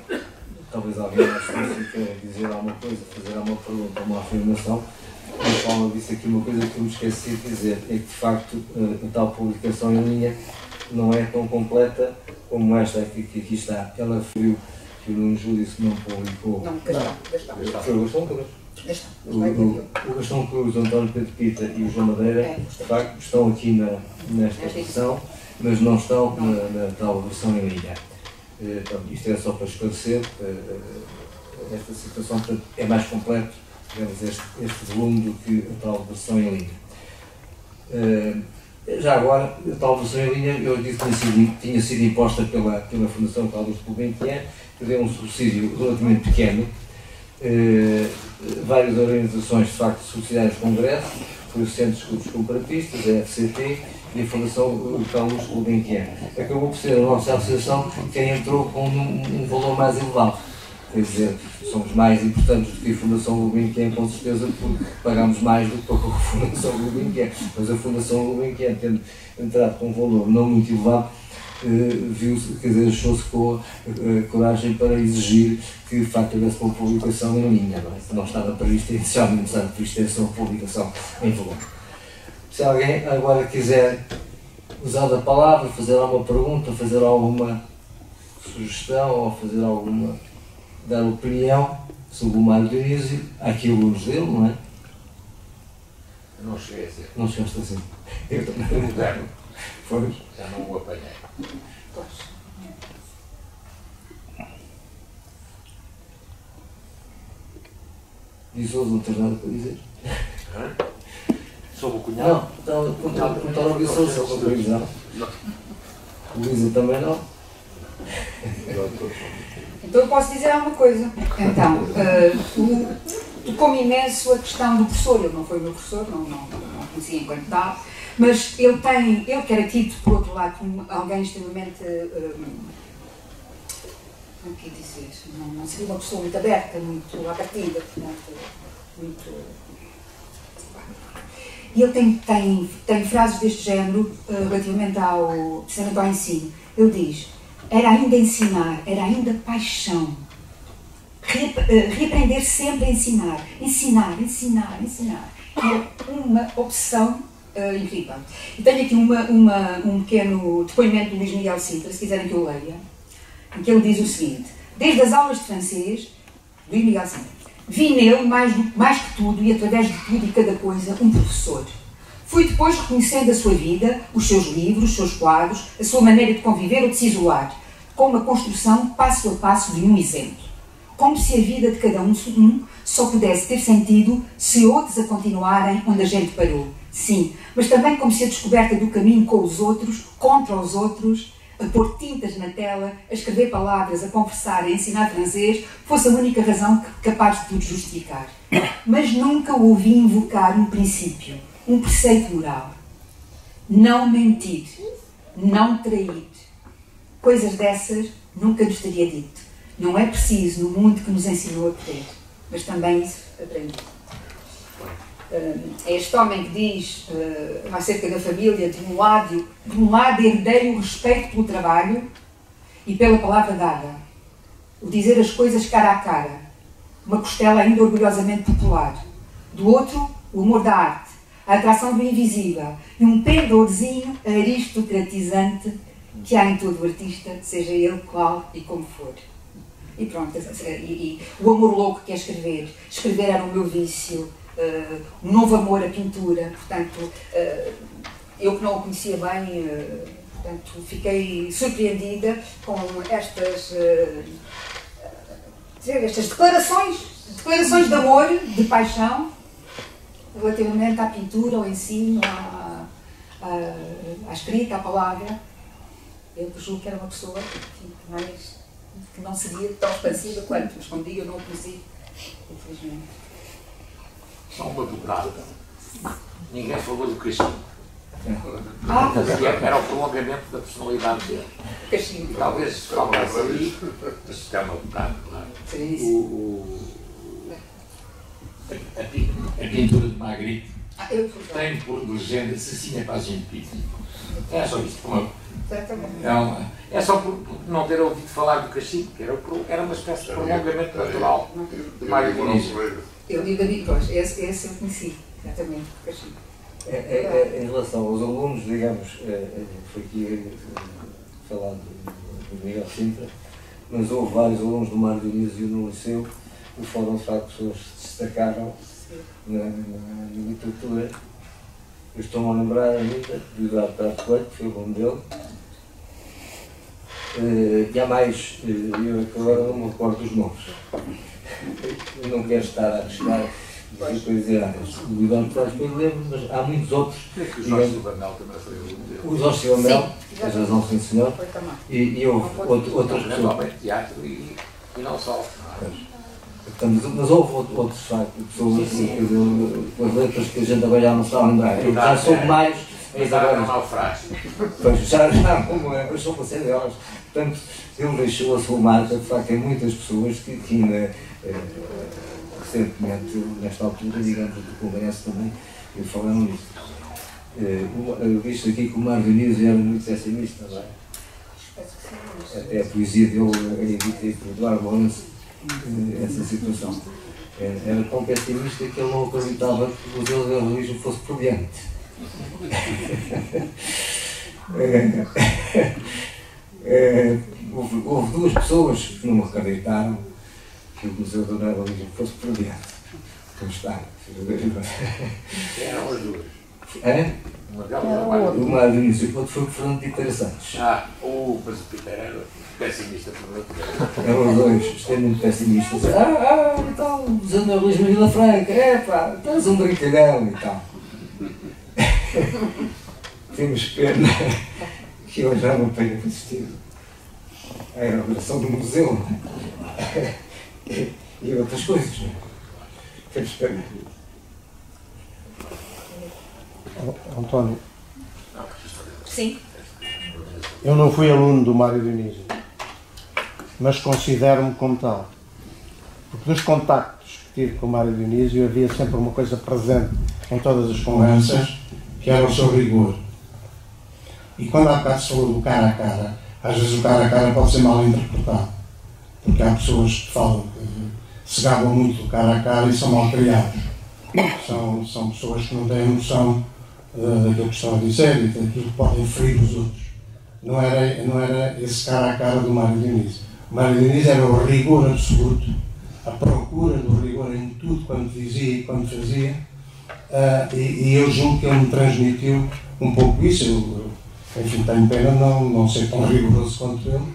talvez alguém ache que quer dizer alguma coisa, fazer alguma pergunta, uma afirmação. Mas Paula disse aqui uma coisa que eu me esqueci de dizer, é que de facto a tal publicação em linha não é tão completa como esta que aqui está. Ela referiu que o Nuno Júlio disse que não publicou. Não, Gastão. Foi o Gastão Cruz. O Gastão Cruz, o António Pedro Pita e o João Madeira, de facto, estão aqui nesta edição, mas não estão na tal versão em linha. Isto é só para esclarecer esta situação, portanto, é mais completo, digamos, este volume do que a tal versão em linha. Já agora, a tal versão em linha, eu disse que tinha sido imposta pela Fundação Carlos de Gulbenkian, que deu um subsídio relativamente pequeno, várias organizações de facto sociais congressos, foi o Centro de Estudos Comparatistas, a FCT e a Fundação Carlos Gulbenkian. Acabou por ser a nossa associação quem entrou com um valor mais elevado. Quer dizer, somos mais importantes do que a Fundação Gulbenkian, com certeza, porque pagamos mais do que a Fundação Gulbenkian. Mas a Fundação Gulbenkian, tendo entrado com um valor não muito elevado, viu-se, quer dizer, achou-se com a coragem para exigir que de facto houvesse uma publicação em linha, não estava previsto inicialmente, estava previsto essa uma publicação em volume. Se alguém agora quiser usar da palavra, fazer alguma pergunta, fazer alguma sugestão ou fazer alguma, dar opinião sobre o Mário Dionísio, há aqui alunos dele, não é? Não cheguei a ser. Não chegaste assim. Eu também. No moderno. Foi. Já não o apanhei. Diz outro, não tens nada para dizer? Sobre o cunhado? Não, perguntar ao Guissou se ele não tem visão. O Luísa também não. Então eu posso dizer alguma coisa. Então, tocou-me imenso a questão do professor. Ele não foi o meu professor, não conhecia enquanto tal, mas ele que era tido, por outro lado, como alguém extremamente, como que dizer, não seria uma pessoa muito aberta, muito à partida, portanto, muito... E ele tem frases deste género relativamente ao ensino. Ele diz: era ainda ensinar, era ainda paixão. Reaprender sempre a ensinar. Ensinar. Era uma obsessão incrível. E tenho aqui um pequeno depoimento do Luís Miguel Sintra, se quiserem que eu leia, em que ele diz o seguinte: desde as aulas de francês, Luís Miguel Sintra, vi nele, mais que tudo e através de tudo e cada coisa, um professor. Fui depois reconhecendo a sua vida, os seus livros, os seus quadros, a sua maneira de conviver ou de se isolar, com uma construção passo a passo de um exemplo. Como se a vida de cada um só pudesse ter sentido se outros a continuarem onde a gente parou. Sim, mas também como se a descoberta do caminho com os outros, contra os outros, a pôr tintas na tela, a escrever palavras, a conversar, a ensinar francês, fosse a única razão capaz de tudo justificar. Mas nunca ouvi invocar um princípio, um preceito moral. Não mentir, não trair. Coisas dessas nunca nos teria dito. Não é preciso no mundo que nos ensinou a crer, mas também isso aprendi. É este homem que diz acerca da família, de um lado herdei o respeito pelo trabalho e pela palavra dada, o dizer as coisas cara a cara, uma costela ainda orgulhosamente popular. Do outro, o amor da arte, a atração do invisível e um pendorzinho aristocratizante que há em todo o artista, seja ele qual e como for. E pronto, e o amor louco que é escrever. Escrever era o meu vício, um novo amor à pintura, portanto, eu que não o conhecia bem, portanto, fiquei surpreendida com estas declarações de amor, de paixão, relativamente à pintura, ao ensino, à escrita, à palavra. Eu julgo que era uma pessoa que não seria tão expansiva quanto, mas como digo, eu não o conheci, infelizmente. Só uma dobrada. Ninguém falou do cachimbo. Era o prolongamento da personalidade dele. Cachimbo. Talvez houvesse ali, isto é uma bocado, claro. A pintura de Magritte tem por legenda Cecília Paz em Pito. É só isso. É só por não ter ouvido falar do cachimbo, que era uma espécie de prolongamento natural de Mário Dionísio. Eu li David Costa, esse eu conheci, exatamente, o cachimbo. Em relação aos alunos, digamos, foi aqui falado do Miguel Sintra, mas houve vários alunos do Mário Dionísio no liceu que foram de facto pessoas que se destacaram na literatura. Eu estou-me a lembrar ainda do Eduardo Prado Coelho, que foi o nome dele. E há mais, eu agora não me recordo dos nomes. Eu não quero estar a arriscar coisas erradas. O Eduardo Prado Coelho lembro, mas há muitos outros. O Jorge Silva Mel também foi o dele. O Jorge Silva Mel, tens razão, sim senhor. E houve outras pessoas. Teatro e não só. Portanto, mas houve outros factos, pessoas, as letras que a gente agora já não está a lembrar. Eu já soube mais, mas agora. Pois, já como é, mas são uma série delas. Portanto, ele deixou a sua marca, de facto, em muitas pessoas que ainda, recentemente, nesta altura, digamos, do Congresso também, falaram nisso. Visto aqui que o Mário Dionísio era muito pessimista, não é? Até a poesia dele evita por Eduardo Lourenço essa situação. Era tão pessimista que ele não acreditava que o Deus do realismo fosse prudente. Houve duas pessoas que não acreditaram que o Museu do Neorrealismo fosse prudente. Como está? Eram as duas. É? O Mário Dionísio, o outro foi o Fernando Piteira Santos. Mas o Piteira era pessimista por outro. Eram os dois extremamente pessimistas. E tal, o Museu do Neorrealismo em Vila Franca, estás um brincalhão e tal. Temos pena que eu já não tenha assistido à inauguração do museu e outras coisas. Temos pena. António. Sim. Eu não fui aluno do Mário Dionísio, mas considero-me como tal. Porque dos contactos que tive com o Mário Dionísio havia sempre uma coisa presente em todas as conversas, que era o seu rigor. E quando há bocado se falou do cara a cara, às vezes o cara a cara pode ser mal interpretado. Porque há pessoas que falam que se gabam muito do cara a cara e são mal criados. São pessoas que não têm noção daquilo que estão a dizer e daquilo que podem ferir os outros. Não era esse cara a cara do Mário Dionísio. O Mário Dionísio era o rigor absoluto, a procura do rigor em tudo quanto dizia e quanto fazia, e eu julgo que ele me transmitiu um pouco isso. Enfim, tenho pena não ser tão rigoroso quanto ele,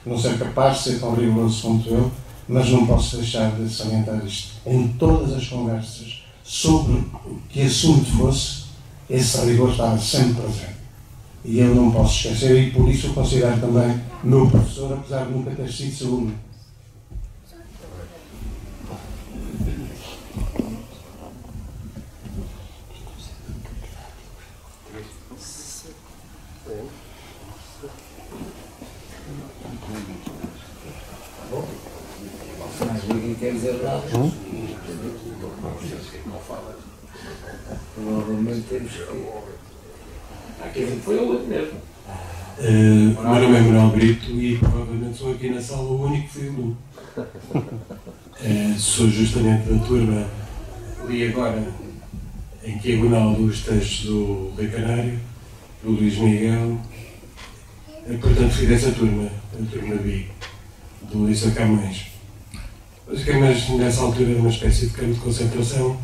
não ser capaz de ser tão rigoroso quanto ele, mas não posso deixar de salientar isto. Em todas as conversas, sobre que assunto fosse, esse rigor estava sempre presente. E eu não posso esquecer, e por isso eu considero também meu professor, apesar de nunca ter sido seu aluno. Mas ninguém quer dizer nada. Provavelmente temos que. Aquele foi o outro mesmo. O meu nome é Manuel Brito e provavelmente sou aqui na sala o único que fui aluno. Sou justamente da turma, li agora em diagonal dos textos do Rei Canário, do Luís Miguel, portanto fui dessa turma, a turma B, do Liceu Camões. Mas Camões nessa altura era uma espécie de campo de concentração,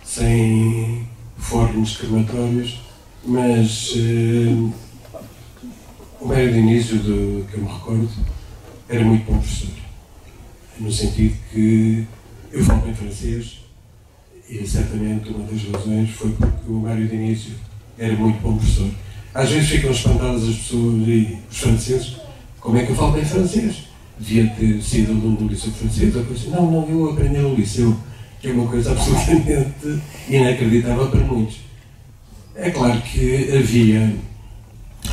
sem fornos crematórios, mas o Mário Dionísio, que eu me recordo, era muito bom professor, no sentido que eu falo bem francês e certamente uma das razões foi porque o Mário Dionísio era muito bom professor. Às vezes ficam espantadas as pessoas e os franceses, como é que eu falo bem francês? Devia ter sido aluno do Liceu Francês, ou coisa assim. Não, eu aprendi no Liceu, que é uma coisa absolutamente inacreditável para muitos. É claro que havia,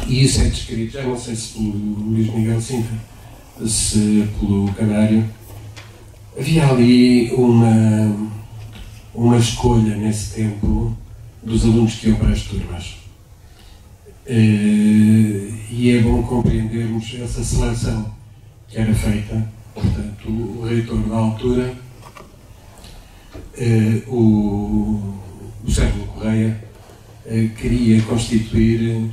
e isso é descrito, já não sei se pelo Luís Miguel Sintra, se pelo Canário, havia ali uma escolha nesse tempo dos alunos que iam para as turmas. E é bom compreendermos essa seleção que era feita. Portanto, o reitor da altura, o Sérgio Correia, queria constituir,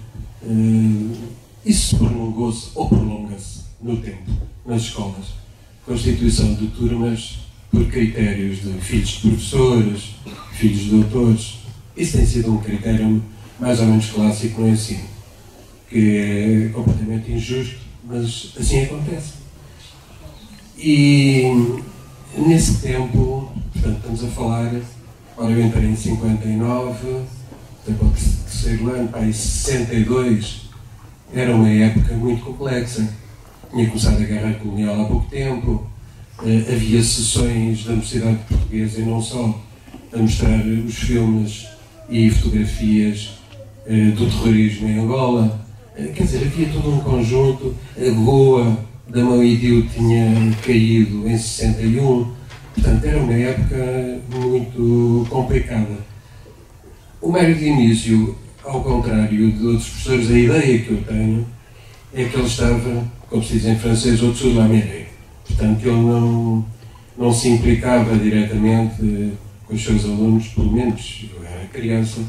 isso prolongou-se ou prolonga-se no tempo, nas escolas, constituição de turmas por critérios de filhos de professores, filhos de doutores. Isso tem sido um critério mais ou menos clássico no ensino, que é completamente injusto, mas assim acontece. E nesse tempo, portanto, estamos a falar, ora eu entrei em 59, depois do terceiro ano, para em 62, era uma época muito complexa. Tinha começado a guerra colonial há pouco tempo, havia sessões da Mocidade Portuguesa e não só, a mostrar os filmes e fotografias do terrorismo em Angola. Quer dizer, havia todo um conjunto. A Goa da Mão e Dio tinha caído em 61, portanto era uma época muito complicada. O Mário Dionísio, ao contrário de outros professores, a ideia que eu tenho é que ele estava, como se diz em francês, au-dessous de la mêlée. Portanto, ele não se implicava diretamente com os seus alunos, pelo menos eu era criança.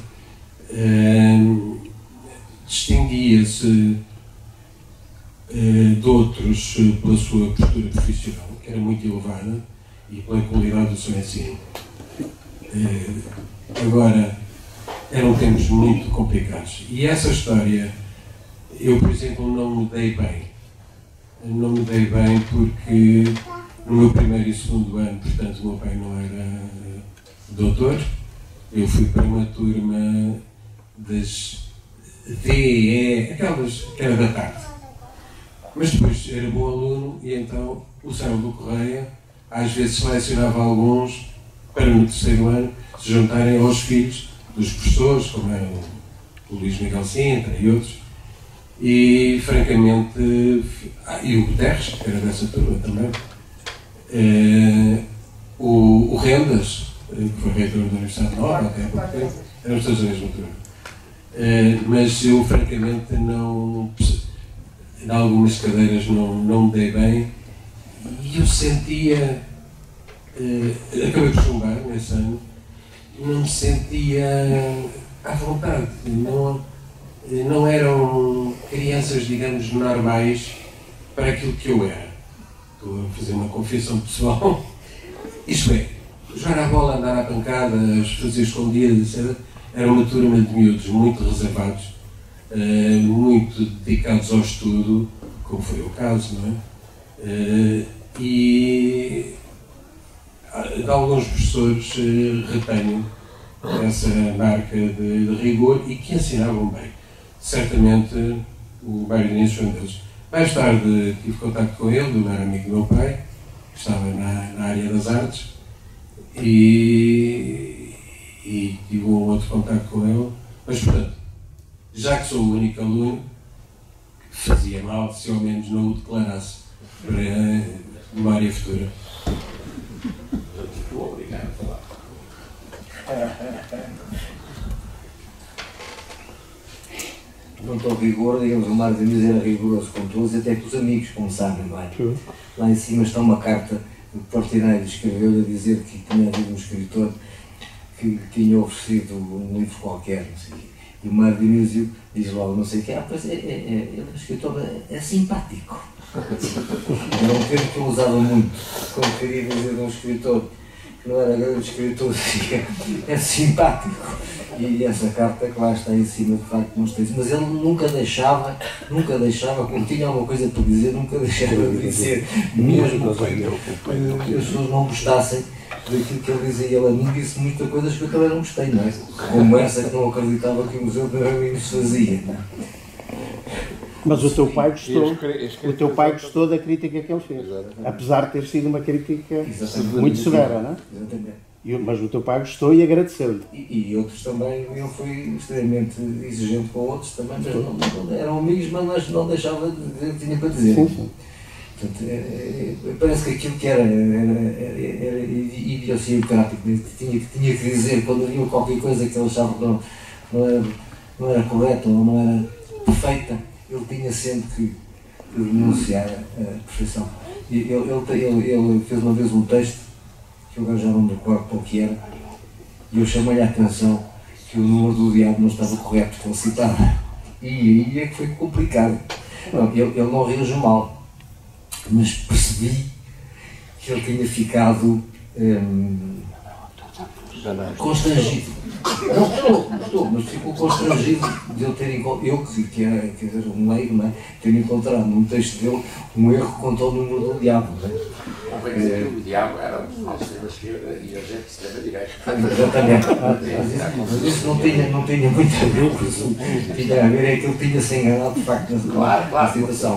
Distinguia-se de outros pela sua postura profissional, que era muito elevada, e pela qualidade do seu ensino. Agora, eram tempos muito complicados. E essa história, eu, por exemplo, não me dei bem. Não me dei bem porque no meu primeiro e segundo ano, portanto, o meu pai não era doutor. Eu fui para uma turma das DE, aquelas que era da tarde. Mas depois era bom aluno e então o Céu do Correia às vezes selecionava alguns para no terceiro ano se juntarem aos filhos dos professores, como eram o Luís Miguel Sintra e outros. E francamente, e o Guterres, que era dessa turma também, o Rendas, que foi reitor da Universidade Nova, até há pouco tempo, eram os dois da mesma turma. Mas eu francamente não, em algumas cadeiras não me dei bem e eu sentia, acabei por chumbar nesse ano, não me sentia à vontade, não eram crianças, digamos, normais para aquilo que eu era. Estou a fazer uma confissão pessoal. Isto é, jogar a bola, andar à pancada, fazer escondidas, etc. Era uma turma de miúdos muito reservados, muito dedicados ao estudo, como foi o caso, não é? E de alguns professores retenho essa marca de rigor e que ensinavam bem. Certamente o Mário Dionísio foi um deles. Mais tarde tive contato com ele, eu era amigo do meu pai, que estava na área das artes, e tive um outro contato com ele. Mas, portanto, já que sou o único aluno, fazia mal se ao menos não o declarasse para memória futura. Estou obrigado a falar. Quanto ao rigor, digamos, o Mário Dionísio era rigoroso com todos, até com os amigos, como sabem bem. Lá em cima está uma carta que o Portinari escreveu-lhe a dizer que tinha havido um escritor que tinha oferecido um livro qualquer, não sei o quê. E o Mário Dionísio diz logo, não sei o quê, pois ele, o escritor é simpático. Era um termo que eu usava muito, quando queria dizer de um escritor que não era grande escritor, é simpático. E essa carta que lá está em cima, de facto, não está em cima. Mas ele nunca deixava, quando tinha alguma coisa para dizer, nunca deixava de dizer, mesmo que as pessoas não gostassem daquilo que ele dizia. Ele a mim disse muitas coisas que eu também não gostei, não é? Como essa que não acreditava que o Museu de Arame se fazia, não é? Mas o teu pai gostou, o teu pai gostou da crítica que ele fez, apesar de ter sido uma crítica muito severa, não é? Exatamente. Mas o teu pai gostou e agradeceu-lhe. E outros também, ele foi extremamente exigente com outros também, mas não eram amigos, mas não deixava de dizer o que tinha para dizer. Sim, sim. Portanto, parece que aquilo que era idiosincrático, que tinha que dizer quando havia qualquer coisa que ele achava que não era correta ou não era perfeita, ele tinha sempre que denunciar a perfeição. Ele fez uma vez um texto, que eu agora já não me recordo qual que era, e eu chamei-lhe a atenção que o número do diabo não estava correto, que ele citava. E aí é que foi complicado. Não, ele não reagiu mal, mas percebi que ele tinha ficado constrangido. Não estou, mas fico constrangido de eu ter encontrado, eu que era um leigo, não é? Ter encontrado num texto dele um erro quanto ao número do diabo. Não é? Convém dizer que o diabo era a extrema-esquerda e a gente extrema-direita. Exatamente. Mas isso não tinha muito a ver com isso. Tinha a ver é que ele tinha-se enganado de facto na situação.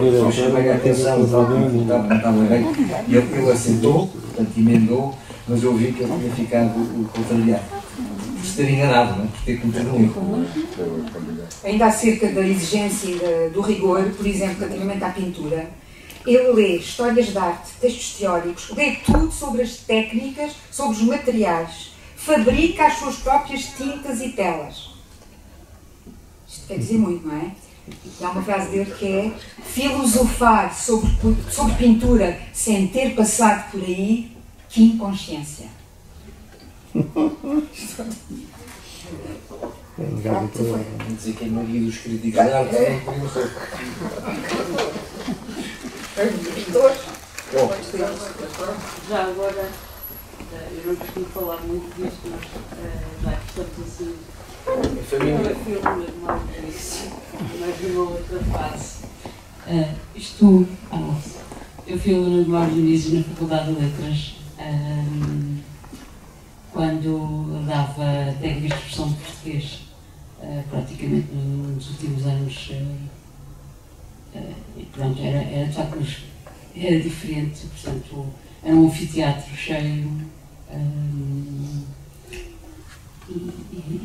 Eu chamei a atenção, não estava bem. E ele assentou, portanto emendou, mas eu vi que ele tinha ficado contrariado. Por se ter enganado, não é? Por ter cometido um erro. Ainda acerca da exigência e do rigor, por exemplo, relativamente à pintura, ele lê histórias de arte, textos teóricos, lê tudo sobre as técnicas, sobre os materiais, fabrica as suas próprias tintas e telas. Isto quer dizer muito, não é? E há uma frase dele que é: filosofar sobre pintura sem ter passado por aí, que inconsciência. Dizer que é Maria dos críticos de arte não podemos ser. Já agora, eu não costumo falar muito disto, mas já que estamos assim, eu filme de uma vez, mas numa outra fase. Eu fui aluna de Mário Dionísio na Faculdade de Letras, quando dava técnicas de expressão de português, praticamente nos últimos anos. E pronto, era de facto, era diferente, portanto, era um anfiteatro cheio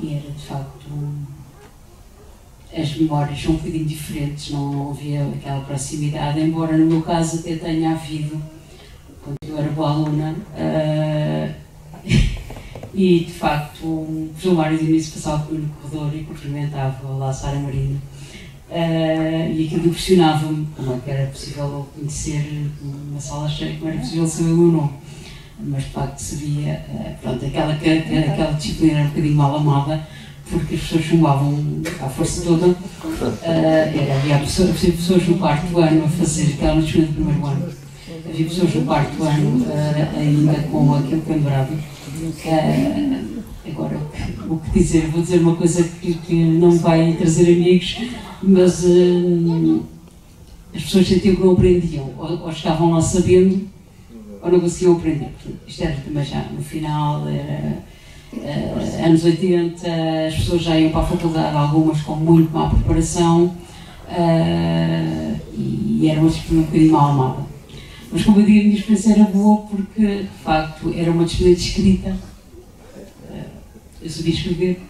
e era de facto, as memórias são um bocadinho diferentes, não havia aquela proximidade, embora no meu caso até tenha havido, quando eu era boa aluna, e de facto o professor Mário Dionísio passava por no corredor e cumprimentava lá a Sara Marina. E aquilo impressionava-me, como é que era possível conhecer uma sala cheia, como era possível saber o meu nome. Mas de facto sabia, pronto, aquela disciplina era um bocadinho mal amada, porque as pessoas fumavam à força toda. Havia pessoas no quarto ano a fazer aquela disciplina do primeiro ano. Havia pessoas no quarto ano ainda com aquilo pendurado. Agora, o que dizer? Vou dizer uma coisa que não vai trazer amigos, mas as pessoas sentiam que não aprendiam, ou estavam lá sabendo, ou não conseguiam aprender. Isto era também já no final, anos 80, as pessoas já iam para a faculdade, algumas com muito má preparação, e era uma disciplina um bocadinho mal amada. Mas como eu digo, a minha experiência era boa porque, de facto, era uma disciplina de escrita. Eu sabia escrever,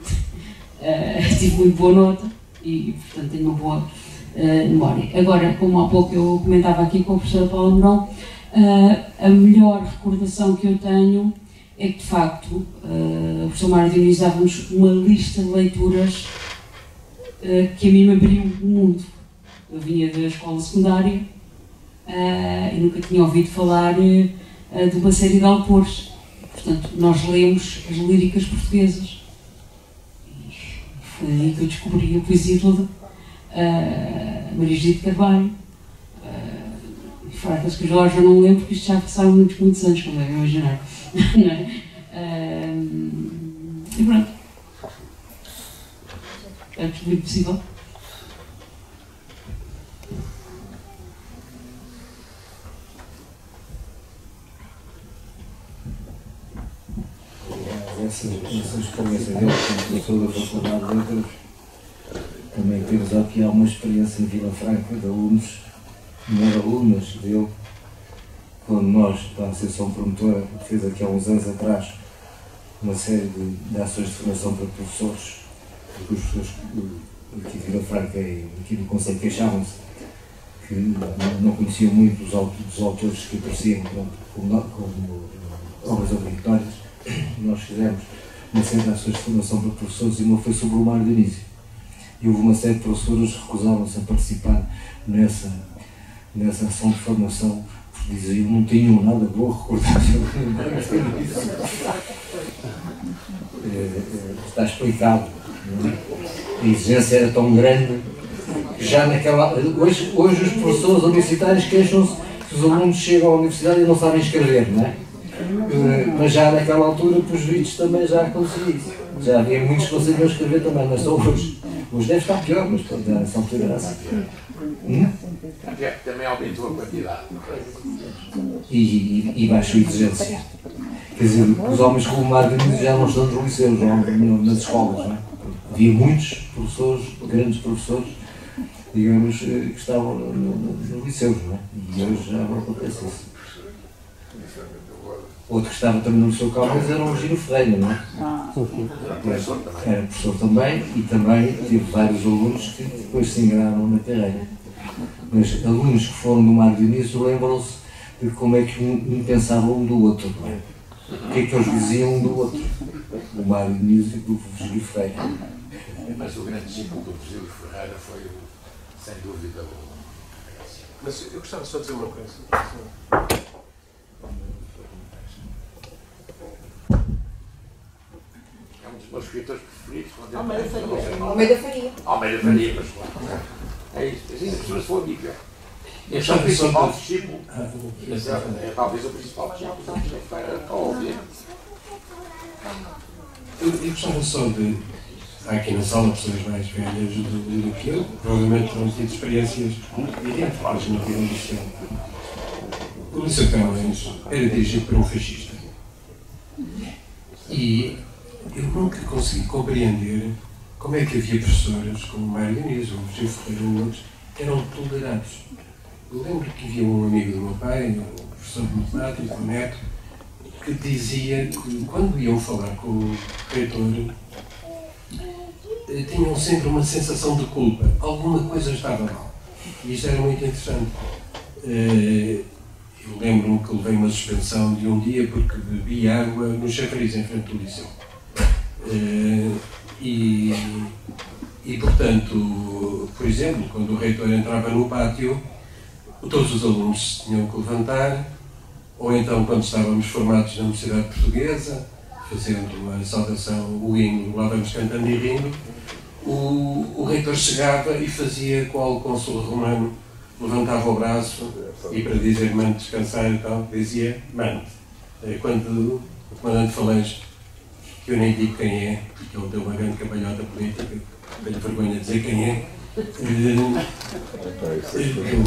tive muito boa nota e, portanto, tenho uma boa memória. Agora, como há pouco eu comentava aqui com a professora Paula Mourão, a melhor recordação que eu tenho é que, de facto, o professor Mário Dionísio dava-nos uma lista de leituras que a mim me abriu o mundo. Eu vinha da escola secundária e nunca tinha ouvido falar de uma série de autores. Portanto, nós lemos as líricas portuguesas. Foi aí que eu descobri a poesia toda. Maria Gide de Carvalho. Fracas que Jorge, eu não lembro, porque isto já passaram muitos anos, como devem imaginar. E pronto. É tudo possível. Essa experiência dele como professor da Faculdade de Letras, também temos aqui uma experiência em Vila Franca de alunos, não era alunas dele, quando nós, da Associação Promotora, fez aqui há uns anos atrás uma série de ações de formação para professores, porque os professores aqui de Vila Franca e aqui do Conselho queixavam-se que não conheciam muito dos autores que apareciam como obras obrigatórias. Nós fizemos uma série de ações de formação para professores e uma foi sobre o Mário Dionísio. E houve uma série de professores que recusavam-se a participar nessa ação de formação, porque diziam não tinham nada boa recordagem. Está explicado. Não é? A exigência era tão grande que já naquela. Hoje os professores universitários queixam-se que os alunos chegam à universidade e não sabem escrever, não é? Mas já naquela altura, pelos vistos, também já acontecia isso. Já havia muitos que não sabiam escrever também, não só hoje. Hoje deve estar pior, mas pronto, nessa altura era assim. Também aumentou a quantidade. E baixou a exigência. Quer dizer, os homens com o Mário Diniz já não estão nos liceus, nas escolas, não é? Havia muitos professores, grandes professores, digamos, que estavam nos liceus, não é? E hoje já não acontece isso. Outro que estava também no Liceu Caldas era o Giro Ferreira, não é? Era professor também, e também tive vários alunos que depois se enganaram na carreira. Mas alunos que foram do Mário Diniz lembram-se de como é que um pensava um do outro, não é? O que é que eles diziam um do outro? O Mário Diniz e do Virgílio Ferreira. Mas o grande símbolo do Virgílio Ferreira foi, sem dúvida, o... Mas eu gostava só de dizer uma coisa. É um dos meus escritores preferidos. Almeida Faria. Almeida Faria, mas claro. É isso. Assim, as pessoas são amigas. Este é o principal discípulo. É talvez o principal discípulo da Virgílio Ferreira. Eu gostava só de... Há aqui na sala pessoas mais velhas do que eu, provavelmente terão tido experiências idênticas na vida do Liceu. O Liceu Camões era dirigido por um fascista. E eu nunca consegui compreender como é que havia professores como o Mário Diniz, o Virgílio Ferreira ou outros, que eram tolerados. Eu lembro que havia um amigo do meu pai, um professor de matemática, o Neto, que dizia que quando iam falar com o reitor, tinham sempre uma sensação de culpa. Alguma coisa estava mal. E isto era muito interessante. Eu lembro-me que levei uma suspensão de um dia porque bebi água no chafariz em frente do liceu. E, portanto, por exemplo, quando o reitor entrava no pátio, todos os alunos se tinham que levantar, ou então, quando estávamos formados na Universidade Portuguesa, fazendo uma saudação, o hino, lá vamos cantando e rindo, o reitor chegava e fazia qual o cônsul romano, levantava o braço e, para dizer mande descansar e tal, dizia mande. Quando o comandante Falange, que eu nem digo quem é, porque ele deu uma grande cambalhota política, tenho vergonha de dizer quem é, deu uma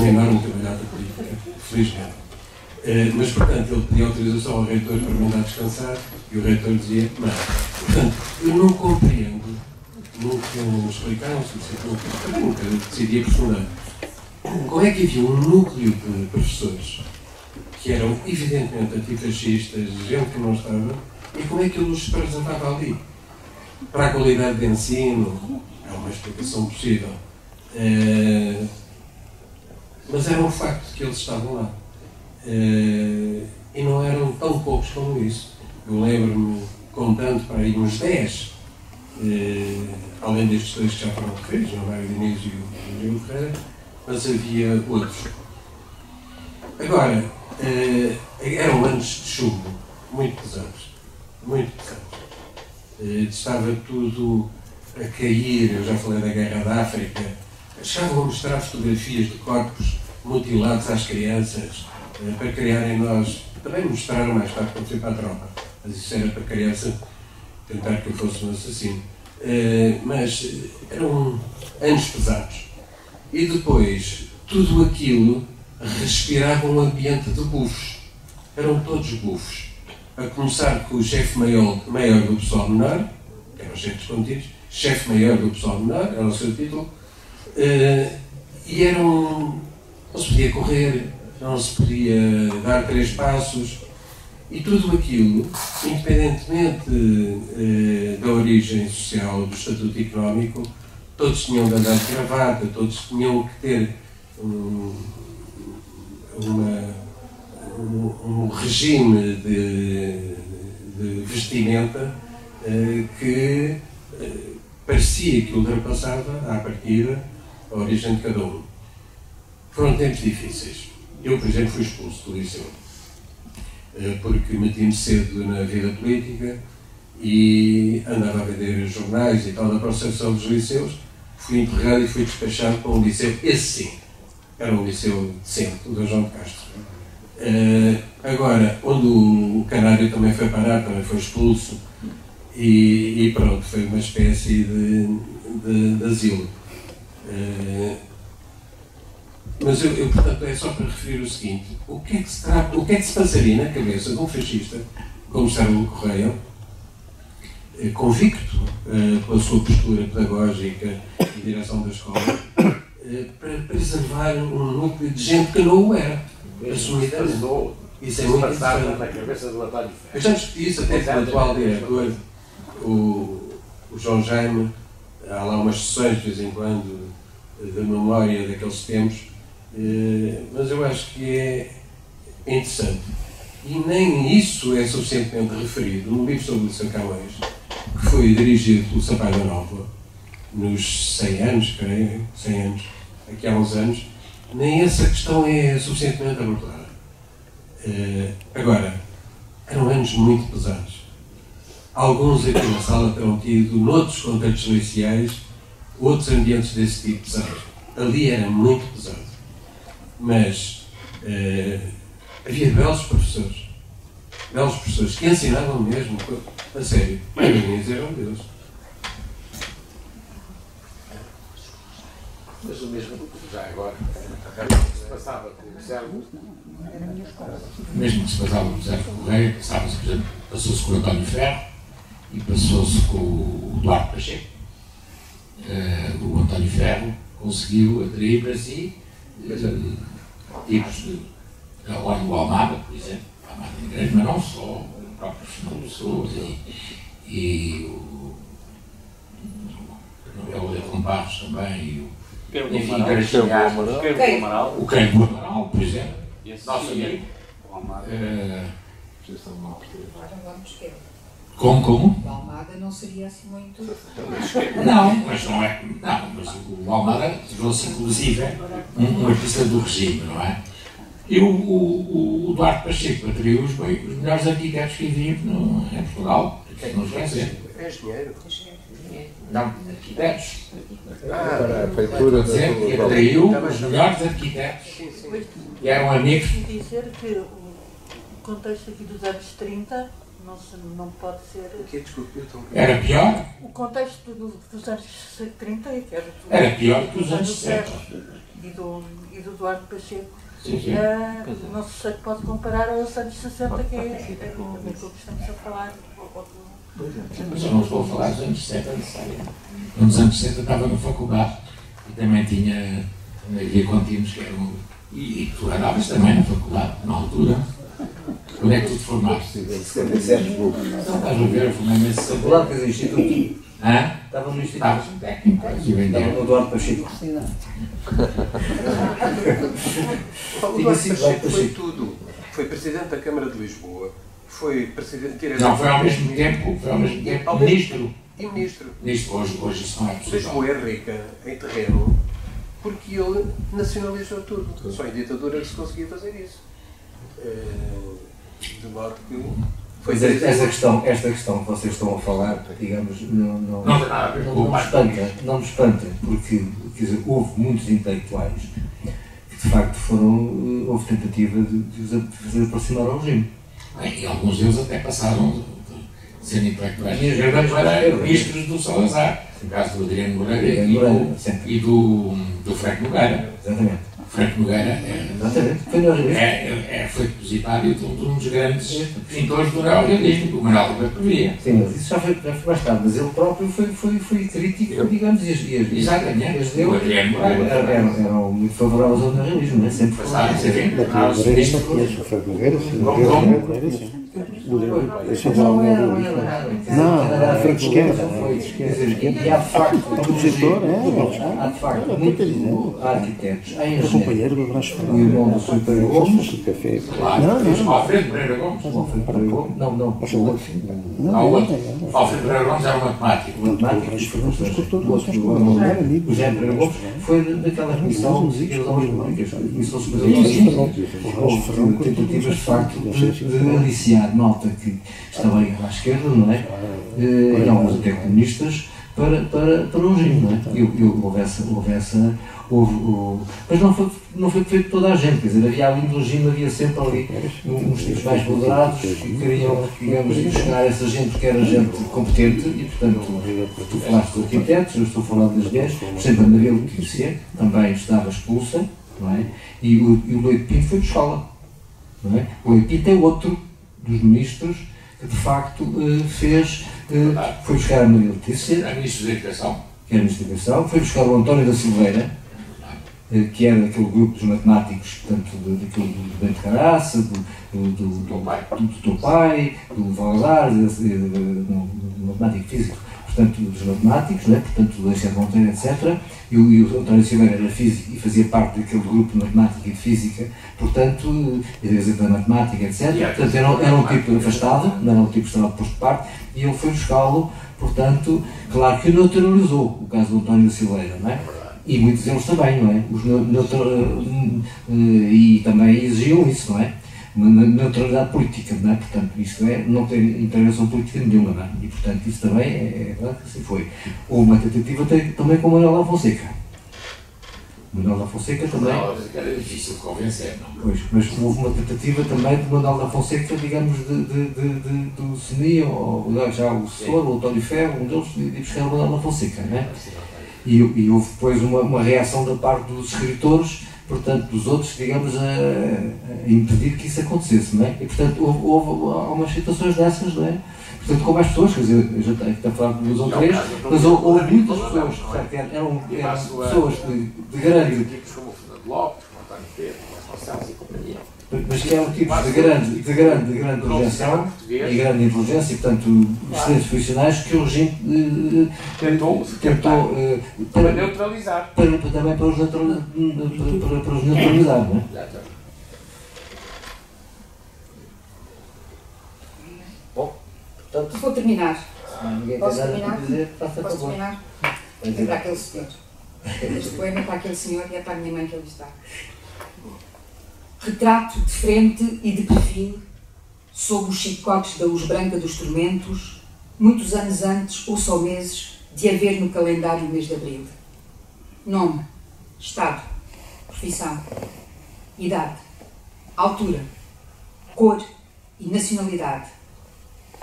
enorme cambalhota política, felizmente. Mas, portanto, ele pedia autorização ao reitor para mandar descansar e o reitor dizia não. Portanto, eu não compreendo, nunca me explicaram, nunca decidi aprofundar. Como é que havia um núcleo de professores que eram evidentemente antifascistas, gente que não estava, e como é que ele os apresentava ali? Para a qualidade de ensino, é uma explicação possível. Mas era um facto que eles estavam lá. E não eram tão poucos como isso. Eu lembro-me, contando para aí uns 10, além destes dois que já foram referidos, o Mário Diniz e o Virgílio Ferreira, mas havia outros. Agora, eram anos de chumbo, muito pesados, muito pesados. Estava tudo a cair, eu já falei da Guerra da África, chegavam a mostrar fotografias de corpos mutilados às crianças, para criarem em nós, também mostraram mais tarde quando fui para a tropa, mas isso era para a criança tentar que eu fosse um assassino. Mas eram anos pesados. E depois, tudo aquilo respirava um ambiente de bufos. Eram todos bufos. A começar com o chefe maior do pessoal menor, que eram os chefes contidos, chefe maior do pessoal menor, era o seu título, e eram... não se podia correr, não se podia dar 3 passos, e tudo aquilo, independentemente da origem social, do estatuto económico, todos tinham de andar de gravata, todos tinham que ter um regime de vestimenta que parecia que ultrapassava, à partida, a origem de cada um. Foram tempos difíceis. Eu, por exemplo, fui expulso do liceu, porque meti-me cedo na vida política e andava a vender jornais e tal da processão dos liceus. Fui interrogado e fui despachado para um liceu, esse sim, era um liceu decente, o Dom João de Castro. Agora, onde o Canário também foi parar, também foi expulso, e pronto, foi uma espécie de asilo. Mas portanto, é só para referir o seguinte: o que é que se passaria na cabeça de um fascista como Sérgio Correia, convicto pela sua postura pedagógica e direção da escola, para preservar um núcleo de gente que não o era, assumidamente. Isso é muito interessante. Na cabeça do António Ferro. Eu já discuti isso até com o atual diretor, o João Jaime. Há lá umas sessões de vez em quando da memória daqueles tempos, mas eu acho que é interessante. E nem isso é suficientemente referido no livro sobre o São Camões, que foi dirigido pelo Sampaio da Nova nos 100 anos, creio, 100 anos, aqui há uns anos. Nem essa questão é suficientemente abordada. Agora, eram anos muito pesados. Alguns aqui na sala terão tido, noutros contextos policiais, outros ambientes desse tipo pesados. Ali era muito pesado. Mas havia belos professores que ensinavam mesmo, a sério. Eles eram Deus. Mas o mesmo, já agora, o que se passava com o Sérgio, mesmo que se passava com o Sérgio Correia, passou-se com o António Ferro e passou-se com o Duarte Pacheco. O António Ferro conseguiu atrair para si tipos de. Olha o Almada, por exemplo, a Almada Igreja, mas não só, o próprio Fernando Pessoa e o Leandro Barros também, e o. Enfim, o Queiro Amaral, por exemplo, nosso amigo. Como? O Almada não seria assim muito. Não, mas não é. Não, mas o Almada tornou-se inclusive um artista do regime, não é? E o Duarte Pacheco atraiu os melhores arquitetos que haviam em Portugal. Não esquecer. É engenheiro? Não, arquitetos. Para a feitura que atraiu os melhores arquitetos que eram amigos. Dizer que o contexto aqui dos anos 30 não pode ser. Era pior? O contexto dos anos 30 era pior que os anos 60. E do Duarte Pacheco. Sim, sim. Não se pode comparar aos anos 60, que é aquilo que estamos a falar. Mas eu não estou a falar dos anos 60. Nos anos 60 estava na faculdade e também havia contínuos que eram. E tu andavas também na faculdade, na altura. Onde é que tu te formaste? 77. Então estás a ver, eu formei-me em 60. Faculdade, quer dizer, instituto. Hã? Estava no instituto. Estavas no técnico, Estava no Duarte Pacheco. O Duarte Pacheco foi tudo. Foi presidente da Câmara de Lisboa. Foi presidente diretor. Não, foi ao mesmo tempo. Ministro. E ministro. Hoje isso não é possível. Lisboa é rica em terreno porque ele nacionalizou tudo. Só em ditadura que se conseguia fazer isso. De modo que. Pois esta questão que vocês estão a falar, digamos, não me espanta, porque quer dizer, houve muitos intelectuais que de facto houve tentativa de fazer aproximar ao regime. E alguns deles até passaram de ser intelectuais de esquerda para ministros do Salazar, no caso do Adriano Moreira e do Franco Nogueira. Exatamente. Franco Nogueira foi depositário de um dos grandes pintores do neorrealismo, o Manuel Roberto Pevia. Sim, mas isso já foi mais tarde, mas ele próprio foi crítico, digamos, e exatamente. O Adriano Moreira eram muito favoráveis ao neorrealismo, não é? Sempre passaram a ser Não, foi de esquerda. E há de facto muitos arquitetos em companheiro do Brás o irmão do Sr. Pereira Gomes. Alfredo Pereira Gomes. Alfredo Pereira Gomes era um matemático. O José Pereira Gomes foi daquela comissão que eles dão as públicas, a comissão superior de tentativas de facto de aliciar mal malta que está bem à esquerda, não é? E alguns até comunistas, para o regime, não é? Mas não foi feito toda a gente, quer dizer, havia ali no regime, havia sempre ali uns tipos mais moderados que queriam, digamos, buscar essa gente porque era gente competente e, portanto, tu falaste dos arquitetos, eu estou a falar das mulheres, por exemplo, a Maria Letícia também estava expulsa, não é? E o Leite Pinto foi buscá-la, não é? O Leite Pinto é outro dos ministros que de facto foi buscar a Maria Letícia, Era ministro da Educação. que era ministro da Educação, foi buscar o António da Silveira, que era daquele grupo dos matemáticos, portanto, daquele do Bento Caraça, do teu pai, do Valadares, do matemático físico, portanto, dos matemáticos, né? Portanto, do Alexandre Monteiro, etc. E o António Silveira era físico e fazia parte daquele grupo de matemática e de física, portanto, da matemática, etc. Portanto, era um tipo afastado, não era um tipo que estava posto de parte, e ele foi buscá-lo, portanto, claro que o neutralizou, o caso do António Silveira, não é? E muitos deles também, não é? E também exigiam isso, não é? Uma neutralidade política, não é? Portanto, isto é, não ter intervenção política nenhuma, não é? E, portanto, isso também é verdade que assim foi. Houve uma tentativa também com o Manuel da Fonseca. O Manuel da Fonseca também. Era difícil de convencer, não? Pois, mas houve uma tentativa também de Manuel da Fonseca, digamos, do CNI, ou já o Sor, o António Ferro, um deles, de buscar o Manuel da Fonseca, não é? E houve depois uma reação da parte dos escritores, portanto, dos outros, digamos, a impedir que isso acontecesse, não é? E, portanto, houve algumas situações dessas, não é? Portanto, com mais pessoas, quer dizer, eu já tenho que falar de 2 ou 3, mas houve muitas pessoas, portanto, eram pessoas de grande... Tipos como o Fernando Lopes, como o António Pedro, Vasconcelos e companhia. Mas que eram tipos de grande projeção e grande inteligência, e, portanto, excelentes profissionais que o regime tentou para neutralizar. Também para os neutralizar, não é? Bom, portanto, Vou terminar. Posso nada terminar? para dizer, faça Posso favor. terminar? É para aquele senhor. Este poema é para aquele senhor e é para a minha mãe que ele está. Retrato de frente e de perfil, sob os chicotes da luz branca dos tormentos, muitos anos antes ou só meses de haver no calendário o mês de abril. Nome, estado, profissão, idade, altura, cor e nacionalidade,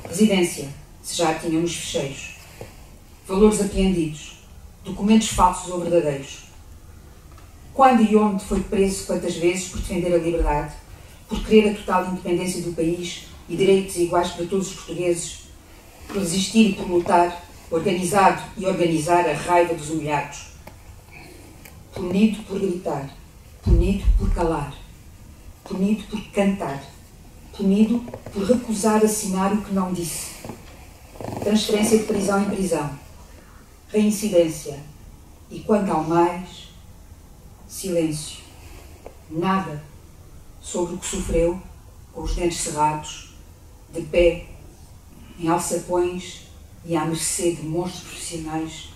residência, se já a tinham nos fecheiros, valores apreendidos, documentos falsos ou verdadeiros. Quando e onde foi preso quantas vezes por defender a liberdade, por querer a total independência do país e direitos iguais para todos os portugueses, por resistir e por lutar, organizado e organizar a raiva dos humilhados. Punido por gritar, punido por calar, punido por cantar, punido por recusar assinar o que não disse. Transferência de prisão em prisão, reincidência e, quanto ao mais, silêncio. Nada sobre o que sofreu, com os dentes cerrados, de pé, em alçapões e à mercê de monstros profissionais.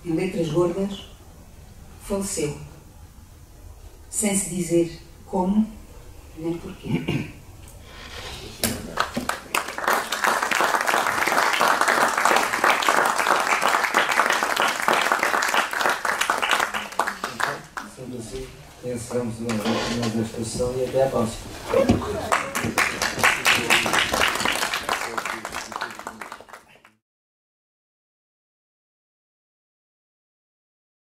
Em letras gordas, faleceu, sem se dizer como nem porquê. Encerramos mais esta sessão e até à próxima.